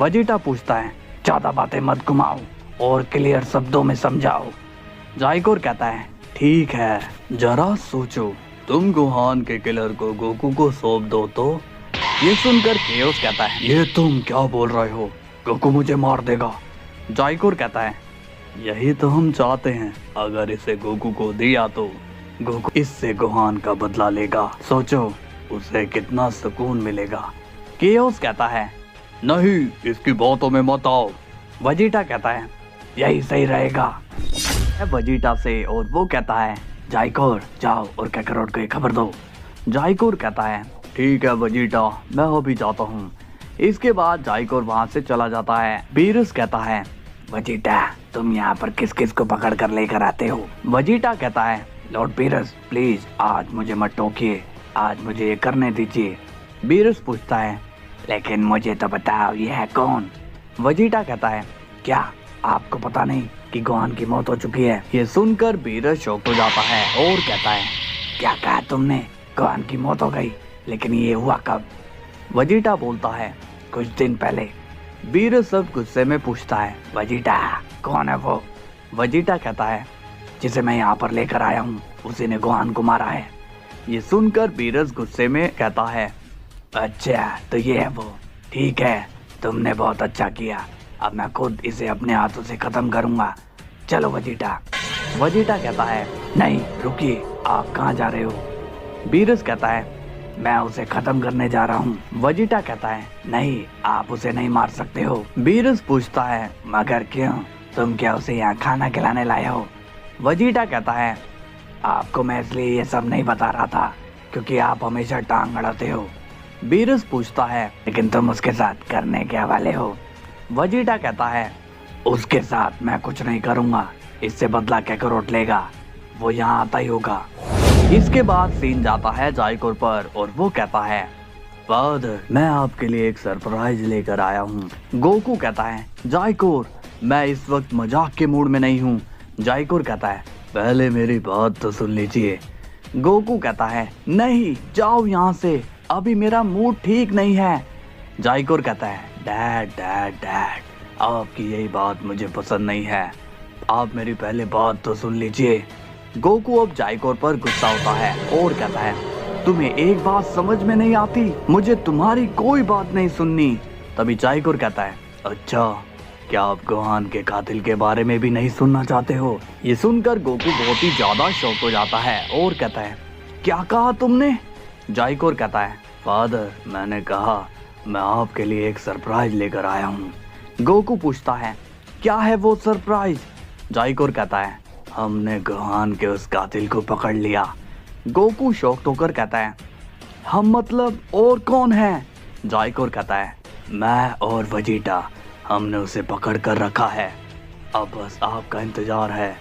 वेजिटा पूछता है, ज्यादा बातें मत घुमाओ और क्लियर शब्दों में समझाओ। जाइकोर कहता है, ठीक है, जरा सोचो, तुम गोहान के किलर को गोकू को सौंप दो तो? ये सुनकर केओस कहता है, ये तुम क्या बोल रहे हो? गोकू मुझे मार देगा। जाइकोर कहता है, यही तो हम चाहते हैं, अगर इसे गोकू को दिया तो गोकू इससे गोहान का बदला लेगा, सोचो उसे कितना सुकून मिलेगा। केओस कहता है, नहीं, इसकी बातों में मत आओ। वेजिटा कहता है यही सही रहेगा। वेजिटा से और वो कहता है जाइकोर जाओ और काकारोट को ये खबर दो। जाइकोर कहता है ठीक है वेजिटा, मैं अभी जाता हूँ। इसके बाद जाइकोर वहाँ से चला जाता है। बीरस कहता है वेजिटा तुम यहाँ पर किस किस को पकड़ कर लेकर आते हो। वेजिटा कहता है लॉर्ड बीरस प्लीज आज मुझे मत टोकिए, आज मुझे ये करने दीजिए। बीरस पूछता है लेकिन मुझे तो बताओ ये है कौन। वेजिटा कहता है क्या आपको पता नहीं कि गोहान की मौत हो चुकी है। ये सुनकर बीरस शॉक हो जाता है और कहता है क्या कहा तुमने, गोहान की मौत हो गई, लेकिन ये हुआ कब। वेजिटा बोलता है कुछ दिन पहले। बीरस सब गुस्से में पूछता है वेजिटा कौन है वो। वेजिटा कहता है जिसे मैं यहाँ पर लेकर आया हूँ उसी ने गोहान को मारा है। ये सुनकर बीरस गुस्से में कहता है अच्छा तो ये है वो, ठीक है तुमने बहुत अच्छा किया, अब मैं खुद इसे अपने हाथों से खत्म करूंगा, चलो वेजिटा। वेजिटा कहता है नहीं रुकिए, आप कहाँ जा रहे हो। बीरस कहता है मैं उसे खत्म करने जा रहा हूँ। वेजिटा कहता है नहीं आप उसे नहीं मार सकते हो। बीरस पूछता है मगर क्यों, तुम क्या उसे यहाँ खाना खिलाने लाए हो। वेजिटा कहता है आपको मैं इसलिए ये सब नहीं बता रहा था क्योंकि आप हमेशा टांग अड़ाते हो। बीरस पूछता है लेकिन तुम उसके साथ करने के वाले हो। वेजिटा कहता है उसके साथ मैं कुछ नहीं करूंगा, इससे बदला काकारोट लेगा, वो यहाँ आता ही होगा। इसके बाद सीन जाता है जाइकोर पर और वो कहता है फादर मैं आपके लिए एक सरप्राइज लेकर आया हूँ। गोकू कहता है जाइकोर मैं इस वक्त मजाक के मूड में नहीं हूँ। जाइकोर कहता है पहले मेरी बात तो सुन लीजिए। गोकू कहता है नहीं जाओ यहाँ से, अभी मेरा मूड ठीक नहीं है। जाइकोर कहता है डैड डैड डैड आपकी यही बात मुझे पसंद नहीं है, आप मेरी पहले बात तो सुन लीजिए। गोकू अब जाइकोर पर गुस्सा होता है और कहता है तुम्हें एक बात समझ में नहीं आती, मुझे तुम्हारी कोई बात नहीं सुननी। तभी जाइकोर कहता है अच्छा क्या आप गोहान के कातिल के बारे में भी नहीं सुनना चाहते हो। ये सुनकर गोकू बहुत ही ज्यादा शॉक हो जाता है और कहता है क्या कहा तुमने। जाइकोर कहता है फादर मैंने कहा मैं आपके लिए एक सरप्राइज लेकर आया हूँ। गोकू पूछता है क्या है वो सरप्राइज। जाइकोर कहता है हमने गोहान के उस कातिल को पकड़ लिया। गोकू शॉक्ड होकर कहता है हम मतलब और कौन है। जाइकोर कहता है मैं और वेजिटा, हमने उसे पकड़ कर रखा है, अब बस आपका इंतजार है।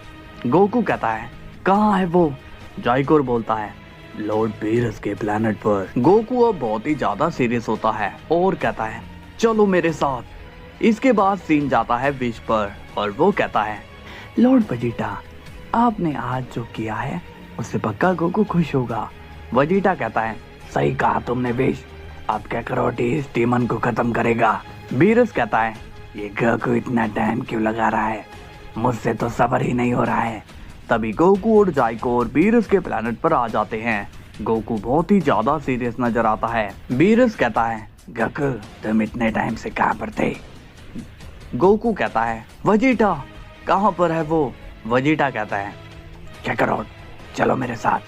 गोकू कहता है कहाँ है वो। जाइकोर बोलता है लॉर्ड बीरस के प्लेनेट पर। गोकू अब बहुत ही ज्यादा सीरियस होता है और कहता है चलो मेरे साथ। इसके बाद सीन जाता है विश पर और वो कहता है लॉर्ड वेजिटा आपने आज जो किया है उससे पक्का गोकू खुश होगा। वेजिटा कहता है सही कहा तुमने विश, अब काकारोट इस डीमन को खत्म करेगा। बीरस कहता है ये गोकू इतना टाइम क्यों लगा रहा है, मुझसे तो सब्र ही नहीं हो रहा है। तभी गोकू और जाइकोर बीरस के प्लेनेट पर आ जाते हैं। गोकू बहुत ही ज्यादा सीरियस नजर आता है। बीरस कहता है गोकू तुम इतने टाइम से कहाँ पर थे। गोकू कहता है वेजिटा कहाँ पर है वो। वेजिटा कहता है काकारोट चलो मेरे साथ।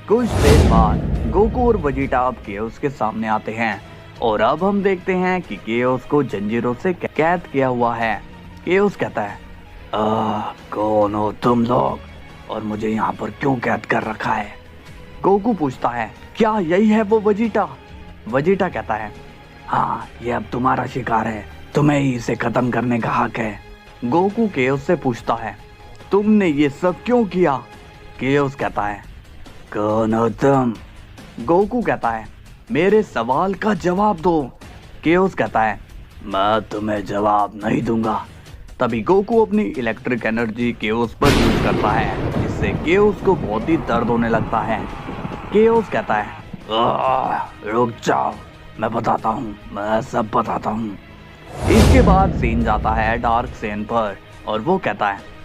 कुछ देर बाद गोकू और वेजिटा अब केओस के सामने आते हैं और अब हम देखते हैं कि केओस को जंजीरों से कैद किया हुआ है। केओस कहता है कौन हो तुम लोग और मुझे यहाँ पर क्यों कैद कर रखा है। गोकू पूछता है क्या यही है वो वेजिटा। वेजिटा कहता है हाँ ये अब तुम्हारा शिकार है, तुम्हें ही इसे खत्म करने का हक है। गोकू केओस से पूछता है तुमने ये सब क्यों किया। केओस कहता है कौन हो तुम। गोकू कहता है मेरे सवाल का जवाब दो। केओस कहता है मैं तुम्हें जवाब नहीं दूंगा। तभी गोकू अपनी इलेक्ट्रिक एनर्जी केओस पर यूज करता है जिससे केओस को बहुत ही दर्द होने लगता है। केओस कहता है रुक जाओ मैं बताता हूँ, मैं सब बताता हूँ। इसके बाद सीन जाता है डार्क सेन पर और वो कहता है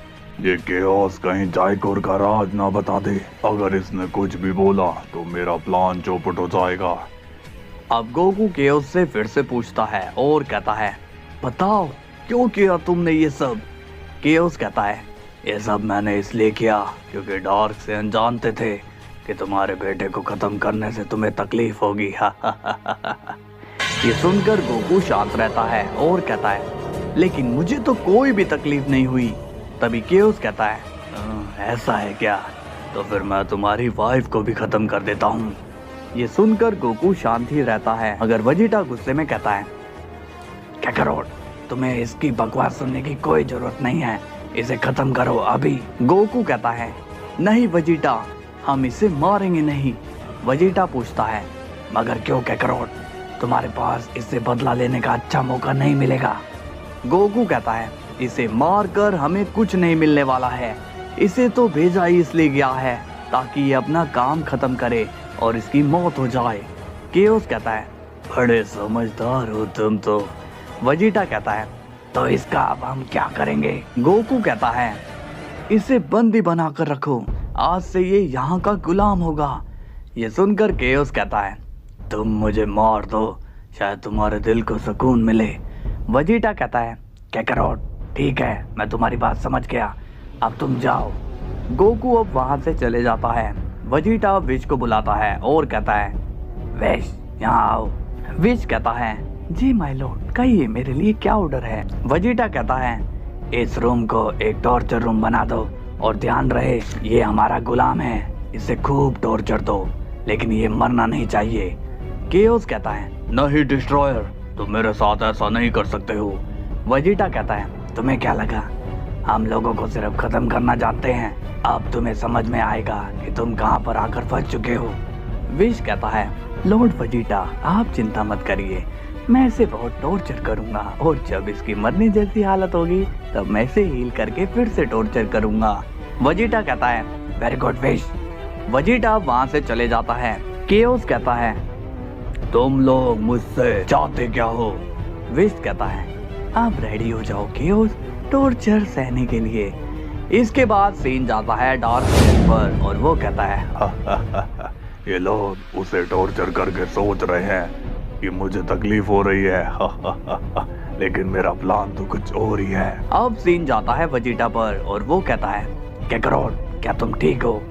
ये केओस कहीं जाइकोर का राज ना बता दे, अगर इसने कुछ भी बोला तो मेरा प्लान चौपट हो जाएगा। अब गोकू केओस से फिर से पूछता है और कहता है बताओ क्यों किया तुमने ये सब। केओस कहता है ये सब मैंने इसलिए किया क्योंकि डार्क सेन जानते थे कि तुम्हारे बेटे को खत्म करने से तुम्हें तकलीफ होगी। ये सुनकर गोकू शांत रहता है और कहता है लेकिन मुझे तो कोई भी तकलीफ नहीं हुई। तभी केओस कहता है ऐसा है क्या, तो फिर मैं तुम्हारी वाइफ को भी खत्म कर देता हूँ। ये सुनकर गोकू शांत ही रहता है मगर वेजिटा गुस्से में कहता है काकारोट, तुम्हें इसकी बकवास सुनने की कोई जरूरत नहीं है, इसे खत्म करो अभी। गोकू कहता है नहीं वेजिटा, हम इसे मारेंगे नहीं। वेजिटा पूछता है मगर क्यों काकारोट, तुम्हारे पास इससे बदला लेने का अच्छा मौका नहीं मिलेगा। गोकू कहता है इसे मारकर हमें कुछ नहीं मिलने वाला है, इसे तो भेजा ही इसलिए गया है ताकि ये अपना काम खत्म करे और इसकी मौत हो जाए। केओस कहता है बड़े समझदार हो तुम तो। वेजिटा कहता है तो इसका अब हम क्या करेंगे। गोकू कहता है इसे बंदी बनाकर रखो, आज से ये यहाँ का गुलाम होगा। ये सुनकर केओस कहता है तुम मुझे मार दो, शायद तुम्हारे दिल को सुकून मिले। वेजिटा कहता है काकारोट ठीक है, मैं तुम्हारी बात समझ गया, अब तुम जाओ। गोकू अब वहां से चले जाता है। वेजिटा विश को बुलाता है और कहता है विश यहाँ आओ। विश कहता है जी माय लॉर्ड, कहिए मेरे लिए क्या ऑर्डर है। वेजिटा कहता है इस रूम को एक टॉर्चर रूम बना दो और ध्यान रहे ये हमारा गुलाम है, इसे खूब टॉर्चर दो लेकिन ये मरना नहीं चाहिए। केओस कहता है नहीं डिस्ट्रॉयर, तुम मेरे साथ ऐसा नहीं कर सकते हो। वेजिटा कहता है तुम्हें क्या लगा, हम लोगों को सिर्फ खत्म करना जानते हैं, अब तुम्हें समझ में आएगा कि तुम कहां पर आकर फंस चुके हो। विश कहता है लॉर्ड वेजिटा आप चिंता मत करिए, मैं इसे बहुत टॉर्चर करूंगा और जब इसकी मरने जैसी हालत होगी तब मैं इसे हील करके फिर से टॉर्चर करूंगा। वेजिटा कहता है वेरी गुड विश। वेजिटा वहां से चले जाता है। केओस कहता है तुम लोग मुझसे चाहते क्या हो। विश कहता है आप रेडी हो जाओ केओस टॉर्चर सहने के लिए। इसके बाद सीन जाता है डार्क प्लेन पर और वो कहता है ये लोग उसे टॉर्चर करके सोच रहे हैं कि मुझे तकलीफ हो रही है लेकिन मेरा प्लान तो कुछ और ही है। अब सीन जाता है वेजिटा पर और वो कहता है काकारोट क्या तुम ठीक हो।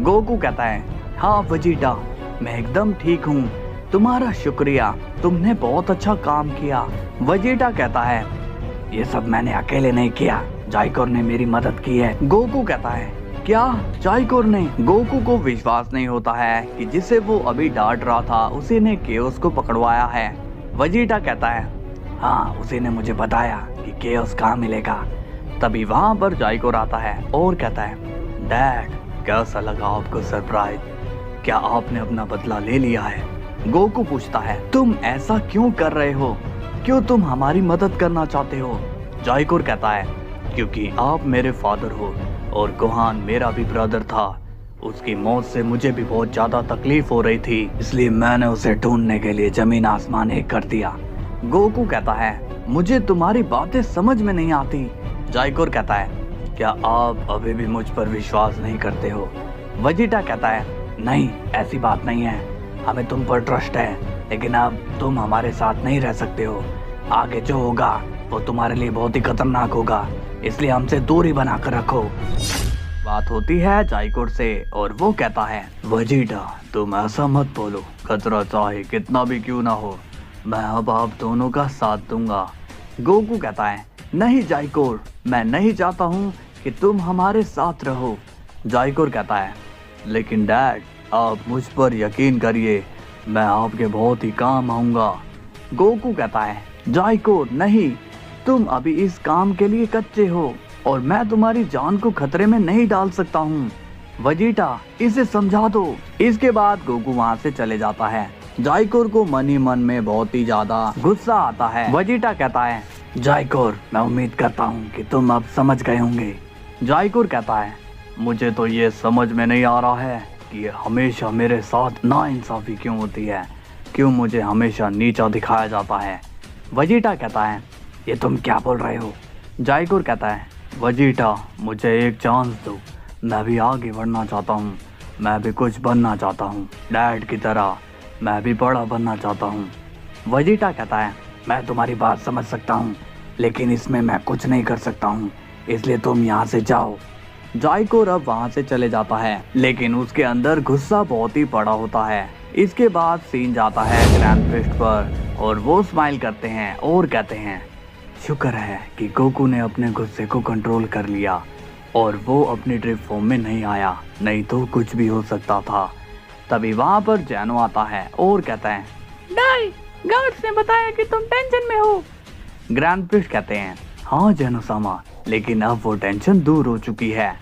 गोकू कहता है हाँ वेजिटा मैं एकदम ठीक हूँ, तुम्हारा शुक्रिया, तुमने बहुत अच्छा काम किया। वेजिटा कहता है ये सब मैंने अकेले नहीं किया, जाइकोर ने मेरी मदद की है। गोकू कहता है क्या जाइकोर ने। गोकू को विश्वास नहीं होता है कि जिसे वो अभी डांट रहा था उसी ने केओस को पकड़वाया है। वेजिटा कहता है हाँ उसी ने मुझे बताया कि केओस कहाँ मिलेगा। तभी वहां पर जाइकोर आता है और कहता है डैड कैसा लगा आपको सरप्राइज, क्या आपने अपना बदला ले लिया है। गोकू पूछता है तुम ऐसा क्यों कर रहे हो, क्यों तुम हमारी मदद करना चाहते हो। जाइकोर कहता है क्योंकि आप मेरे फादर हो और गोहान मेरा भी ब्रदर था, उसकी मौत से मुझे भी बहुत ज्यादा तकलीफ हो रही थी, इसलिए मैंने उसे ढूंढने के लिए जमीन आसमान एक कर दिया। गोकू कहता है मुझे तुम्हारी बातें समझ में नहीं आती। जाइकोर कहता है क्या आप अभी भी मुझ पर विश्वास नहीं करते हो। वेजिटा कहता है नहीं ऐसी बात नहीं है, हमें तुम पर ट्रस्ट है लेकिन अब तुम हमारे साथ नहीं रह सकते हो, आगे जो होगा वो तुम्हारे लिए बहुत ही खतरनाक होगा, इसलिए हमसे दूरी बनाकर रखो। बात होती है जाइकोर से और वो कहता है वेजिटा तुम ऐसा मत बोलो, खतरा चाहे कितना भी क्यों ना हो, मैं अब आप दोनों का साथ दूंगा। गोकू कहता है नहीं जाइकोर, मैं नहीं चाहता हूँ कि तुम हमारे साथ रहो। जाइकोर कहता है लेकिन डैड आप मुझ पर यकीन करिए, मैं आपके बहुत ही काम आऊंगा। गोकू कहता है जाइकोर नहीं, तुम अभी इस काम के लिए कच्चे हो और मैं तुम्हारी जान को खतरे में नहीं डाल सकता हूँ। वेजिटा इसे समझा दो। इसके बाद गोकू वहाँ से चले जाता है। जाइकोर को मन ही मन में बहुत ही ज्यादा गुस्सा आता है। वेजिटा कहता है जाइकोर मैं उम्मीद करता हूँ कि तुम अब समझ गए होंगे। जाइकोर कहता है मुझे तो ये समझ में नहीं आ रहा है कि हमेशा मेरे साथ नाइंसाफी क्यों होती है, क्यों मुझे हमेशा नीचा दिखाया जाता है। वेजिटा कहता है ये तुम क्या बोल रहे हो। जाइकोर कहता है वेजिटा मुझे एक चांस दो, मैं भी आगे बढ़ना चाहता हूँ, मैं भी कुछ बनना चाहता हूँ, डैड की तरह मैं भी बड़ा बनना चाहता हूँ। वेजिटा कहता है मैं तुम्हारी बात समझ सकता हूँ लेकिन इसमें मैं कुछ नहीं कर सकता हूँ, इसलिए तुम यहाँ से जाओ। जाइकोर अब वहाँ से चले जाता है लेकिन उसके अंदर गुस्सा बहुत ही बड़ा होता है। इसके बाद सीन जाता है ग्रैंड फिस्ट पर और वो स्माइल करते हैं और कहते हैं शुक्र है कि गोकू ने अपने गुस्से को कंट्रोल कर लिया और वो अपनी ड्रिप फॉर्म में नहीं आया, नहीं तो कुछ भी हो सकता था। तभी वहाँ पर जैनो आता है और कहता है डाई, गार्ड्स ने बताया कि तुम टेंशन में हो। ग्रैंड प्रिस्ट कहते हैं हाँ जैनो सामा, लेकिन अब वो टेंशन दूर हो चुकी है।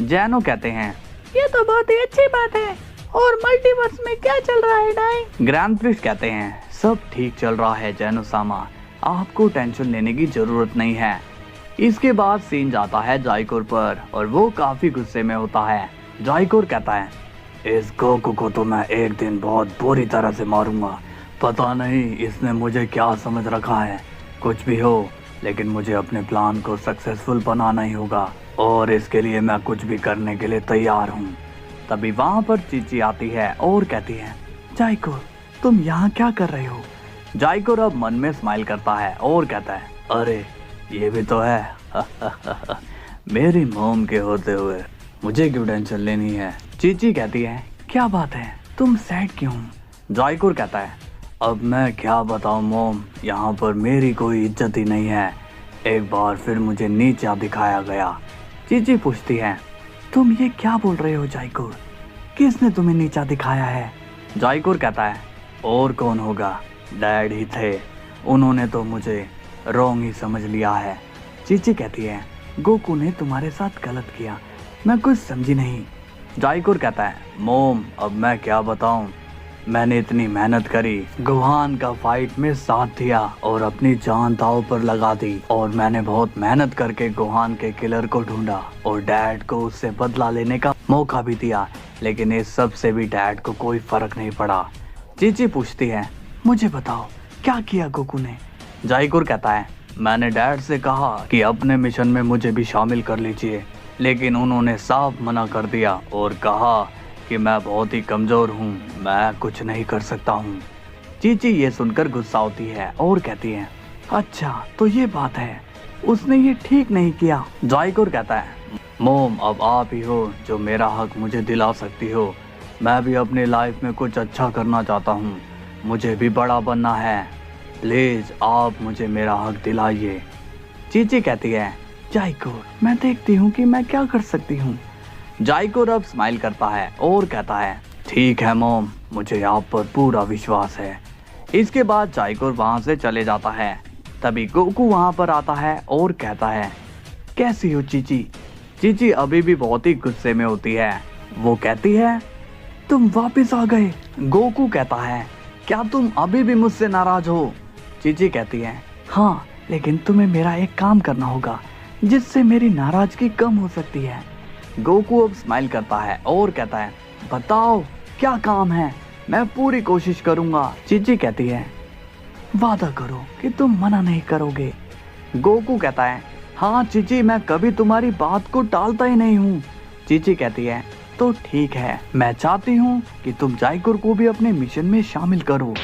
जैनो कहते हैं ये तो बहुत ही अच्छी बात है। और मल्टीवर्स में क्या चल रहा है डाई? ग्रैंड प्रिस्ट कहते हैं सब ठीक चल रहा है जैनो सामा, आपको टेंशन लेने की जरूरत नहीं है। इसके बाद सीन जाता है जाइकोर पर और वो काफी गुस्से में होता है। जाइकोर कहता है इस गोकू को तो मैं एक दिन बहुत बुरी तरह से मारूंगा, पता नहीं इसने मुझे क्या समझ रखा है। कुछ भी हो, लेकिन मुझे अपने प्लान को सक्सेसफुल बनाना ही होगा और इसके लिए मैं कुछ भी करने के लिए तैयार हूँ। तभी वहाँ पर चीची आती है और कहती है जाइकोर तुम यहाँ क्या कर रहे हो? जाइकोर अब मन में स्माइल करता है और कहता है अरे ये भी तो है मेरी मॉम के होते हुए मुझे क्यों टेंशन लेनी है। चीची कहती है क्या बात है, तुम सैड क्यों? जाइकोर कहता है अब मैं क्या बताऊं मॉम, यहाँ पर मेरी कोई इज्जत ही नहीं है, एक बार फिर मुझे नीचा दिखाया गया। चीची पूछती है तुम ये क्या बोल रहे हो जाइकोर, किसने तुम्हें नीचा दिखाया है? जाइकोर कहता है और कौन होगा, डैड ही थे, उन्होंने तो मुझे रॉन्ग ही समझ लिया है। चीची कहती है गोकू ने तुम्हारे साथ गलत किया, मैं कुछ समझी नहीं। जाइकोर कहता है मॉम अब मैं क्या बताऊं, मैंने इतनी मेहनत करी, गुहान का फाइट में साथ दिया और अपनी जान दांव पर लगा दी, और मैंने बहुत मेहनत करके गुहान के किलर को ढूंढा और डैड को उससे बदला लेने का मौका भी दिया, लेकिन इस सब से भी डैड को कोई फर्क नहीं पड़ा। चीची पूछती है मुझे बताओ क्या किया गोकू ने? जाइकोर कहता है मैंने डैड से कहा कि अपने मिशन में मुझे भी शामिल कर लीजिए, लेकिन उन्होंने साफ मना कर दिया और कहा कि मैं बहुत ही कमजोर हूँ, मैं कुछ नहीं कर सकता हूँ। चीची ये सुनकर गुस्सा होती है और कहती है अच्छा तो ये बात है, उसने ये ठीक नहीं किया। जाइकोर कहता है मॉम अब आप ही हो जो मेरा हक मुझे दिला सकती हो, मैं भी अपनी लाइफ में कुछ अच्छा करना चाहता हूँ, मुझे भी बड़ा बनना है, प्लीज आप मुझे मेरा हक दिलाइए। चीची कहती है जाइकोर मैं देखती हूँ कि मैं क्या कर सकती हूँ। जाइकोर अब स्माइल करता है और कहता है ठीक है मॉम, मुझे आप पर पूरा विश्वास है। इसके बाद जाइकोर वहाँ से चले जाता है। तभी गोकू वहाँ पर आता है और कहता है कैसी हो चीची? चीची अभी भी बहुत ही गुस्से में होती है। वो कहती है तुम वापस आ गए। गोकू कहता है क्या तुम अभी भी मुझसे नाराज हो? चीची कहती है हाँ, लेकिन तुम्हें मेरा एक काम करना होगा जिससे मेरी नाराजगी कम हो सकती है। गोकू अब स्माइल करता है और कहता है बताओ क्या काम है, मैं पूरी कोशिश करूंगा। चीची कहती है वादा करो कि तुम मना नहीं करोगे। गोकू कहता है हाँ चीची, मैं कभी तुम्हारी बात को टालता ही नहीं हूँ। चीची कहती है तो ठीक है, मैं चाहती हूँ कि तुम जाइकोर को भी अपने मिशन में शामिल करो।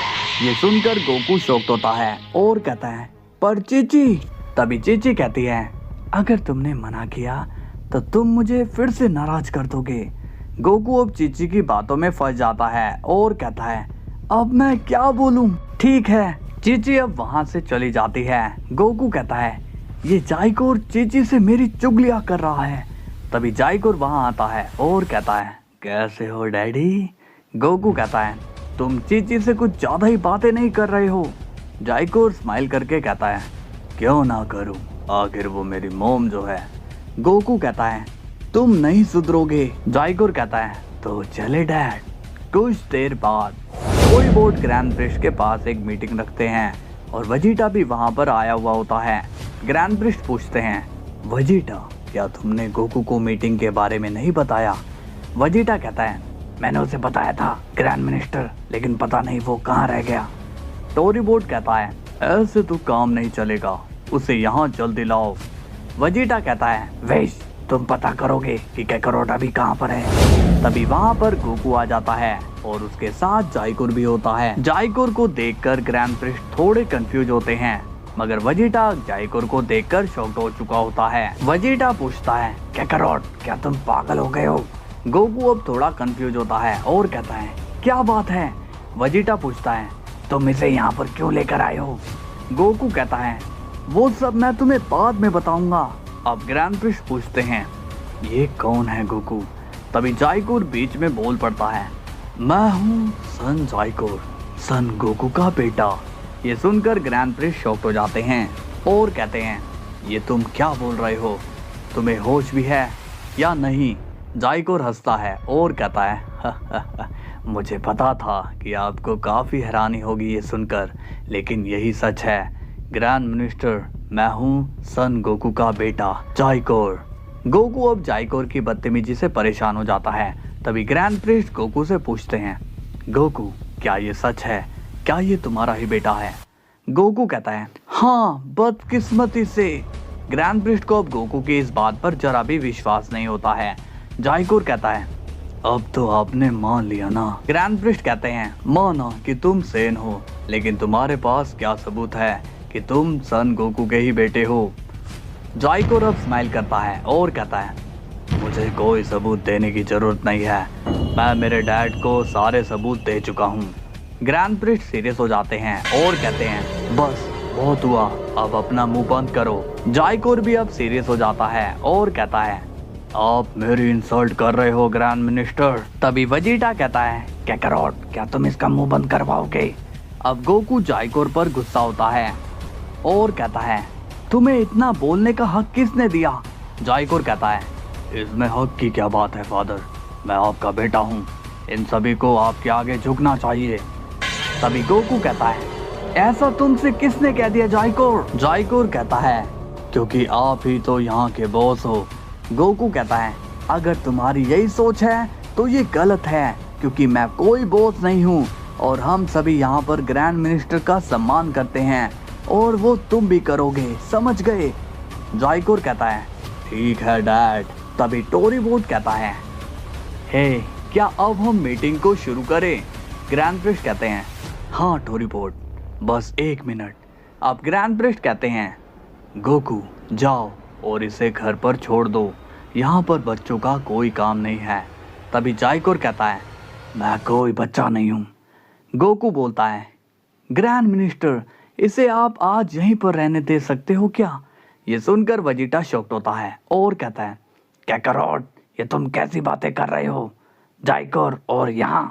ये सुनकर गोकू शॉक्ड होता है और कहता है पर चीची। तभी चीची कहती है अगर तुमने मना किया तो तुम मुझे फिर से नाराज कर दोगे। गोकू अब चीची की बातों में फंस जाता है और कहता है अब मैं क्या बोलूं? ठीक है। चीची अब वहां से चली जाती है। गोकू कहता है ये जाइकोर चीची से मेरी चुगलियां कर रहा है। तभी जाइकोर वहां आता है और कहता है कैसे हो डैडी? गोकू कहता है तुम चीची से कुछ ज्यादा ही बातें नहीं कर रहे हो। जाइकोर स्माइल करके कहता है क्यों ना करूं, आखिर वो मेरी मॉम जो है। गोकू कहता है तुम नहीं सुधरोगे। जाइकोर कहता है तो चले डैड। कुछ देर बाद कोई बोर्ड ग्रैंड प्रिस्ट के पास एक मीटिंग रखते हैं और वजीटा भी वहां पर आया हुआ होता है। ग्रैंड प्रिस्ट पूछते हैं वजीटा क्या तुमने गोकू को मीटिंग के बारे में नहीं बताया? वजीटा कहता है मैंने उसे बताया था ग्रैंड मिनिस्टर, लेकिन पता नहीं वो कहाँ रह गया। टोरी बोर्ड कहता है ऐसे तो काम नहीं चलेगा, उसे यहाँ जल्दी लाओ। वजीटा कहता है वेश तुम पता करोगे कि कैकारोट अभी कहाँ पर है। तभी वहाँ पर गोकू आ जाता है और उसके साथ जाइकोर भी होता है। जाइकोर को देखकर ग्रैंड प्रिस्ट थोड़े कंफ्यूज होते हैं, मगर वजीटा जाइकोर को देखकर शॉक्ड हो चुका होता है। वजीटा पूछता है कैकारोट क्या तुम पागल हो गए हो? गोकू अब थोड़ा कंफ्यूज होता है और कहता है क्या बात है? वजीटा पूछता है तुम इसे यहाँ पर क्यों लेकर आए हो? गोकू कहता है वो सब मैं तुम्हें बाद में बताऊंगा। अब ग्रैंड प्रिस्ट पूछते हैं ये कौन है गोकू? तभी जाइकोर बीच में बोल पड़ता है मैं हूँ सन जाइकोर, सन गोकू का बेटा। ये सुनकर ग्रैंड प्रिस्ट शॉक्ड हो जाते हैं और कहते हैं ये तुम क्या बोल रहे हो? तुम्हें होश भी है या नहीं? जाइकोर हंसता है और कहता है मुझे पता था कि आपको काफ़ी हैरानी होगी ये सुनकर, लेकिन यही सच है ग्रैंड मिनिस्टर, मैं हूँ सन गोकू का बेटा जाइकोर। गोकू अब जाइकोर की बदतमीजी से परेशान हो जाता है। तभी ग्रैंड प्रिस्ट गोकू से पूछते हैं गोकू क्या ये सच है? क्या ये तुम्हारा ही बेटा है? गोकू कहता है हाँ, बदकिस्मती से। ग्रैंड प्रिस्ट को अब गोकू की इस बात पर जरा भी विश्वास नहीं होता है। जाइकोर कहता है अब तो आपने मान लिया ना? ग्रैंड प्रिस्ट कहते हैं माना कि तुम सेन हो, लेकिन तुम्हारे पास क्या सबूत है कि तुम सन गोकू के ही बेटे हो? जाइकोर अब स्माइल करता है और कहता है मुझे कोई सबूत देने की जरूरत नहीं है, मैं मेरे डैड को सारे सबूत दे चुका हूँ। ग्रैंड प्रिस्ट सीरियस हो जाते हैं और कहते हैं बस बहुत हुआ, अब अपना मुंह बंद करो। जाइकोर भी अब सीरियस हो जाता है और कहता है आप मेरी इंसल्ट कर रहे हो ग्रैंड मिनिस्टर। तभी वेजिटा कहता है कैकरोट क्या तुम इसका मुंह बंद करवाओगे? अब गोकू जाइकोर पर गुस्सा होता है और कहता है तुम्हें इतना बोलने का हक किसने दिया? जाइकोर कहता है इसमें हक की क्या बात है फादर, मैं आपका बेटा हूँ, इन सभी को आपके आगे झुकना चाहिए। तभी गोकू कहता है ऐसा तुमसे किसने कह दिया जाइकोर? जाइकोर कहता है क्योंकि आप ही तो यहाँ के बॉस हो। गोकू कहता है अगर तुम्हारी यही सोच है तो ये गलत है, क्योंकि मैं कोई बॉस नहीं हूँ और हम सभी यहाँ पर ग्रैंड मिनिस्टर का सम्मान करते हैं और वो तुम भी करोगे, समझ गए? जाइकोर कहता है ठीक है डैड। तभी टोरीबोट कहता है हे क्या अब हम मीटिंग को शुरू करें? ग्रैंड प्रिस्ट कहते हैं हाँ टोरीबोट, बस 1 मिनट। अब ग्रैंड प्रिस्ट कहते हैं गोकू जाओ और इसे घर पर छोड़ दो, यहाँ पर बच्चों का कोई काम नहीं है। तभी जाइकोर कहता है मैं कोई बच्चा नहीं हूँ। गोकू बोलता है ग्रैंड मिनिस्टर इसे आप आज यहीं पर रहने दे सकते हो क्या? ये सुनकर वेजिटा शॉक्ड होता है और कहता है कैकरोट ये तुम कैसी बातें कर रहे हो? जाइकोर और यहाँ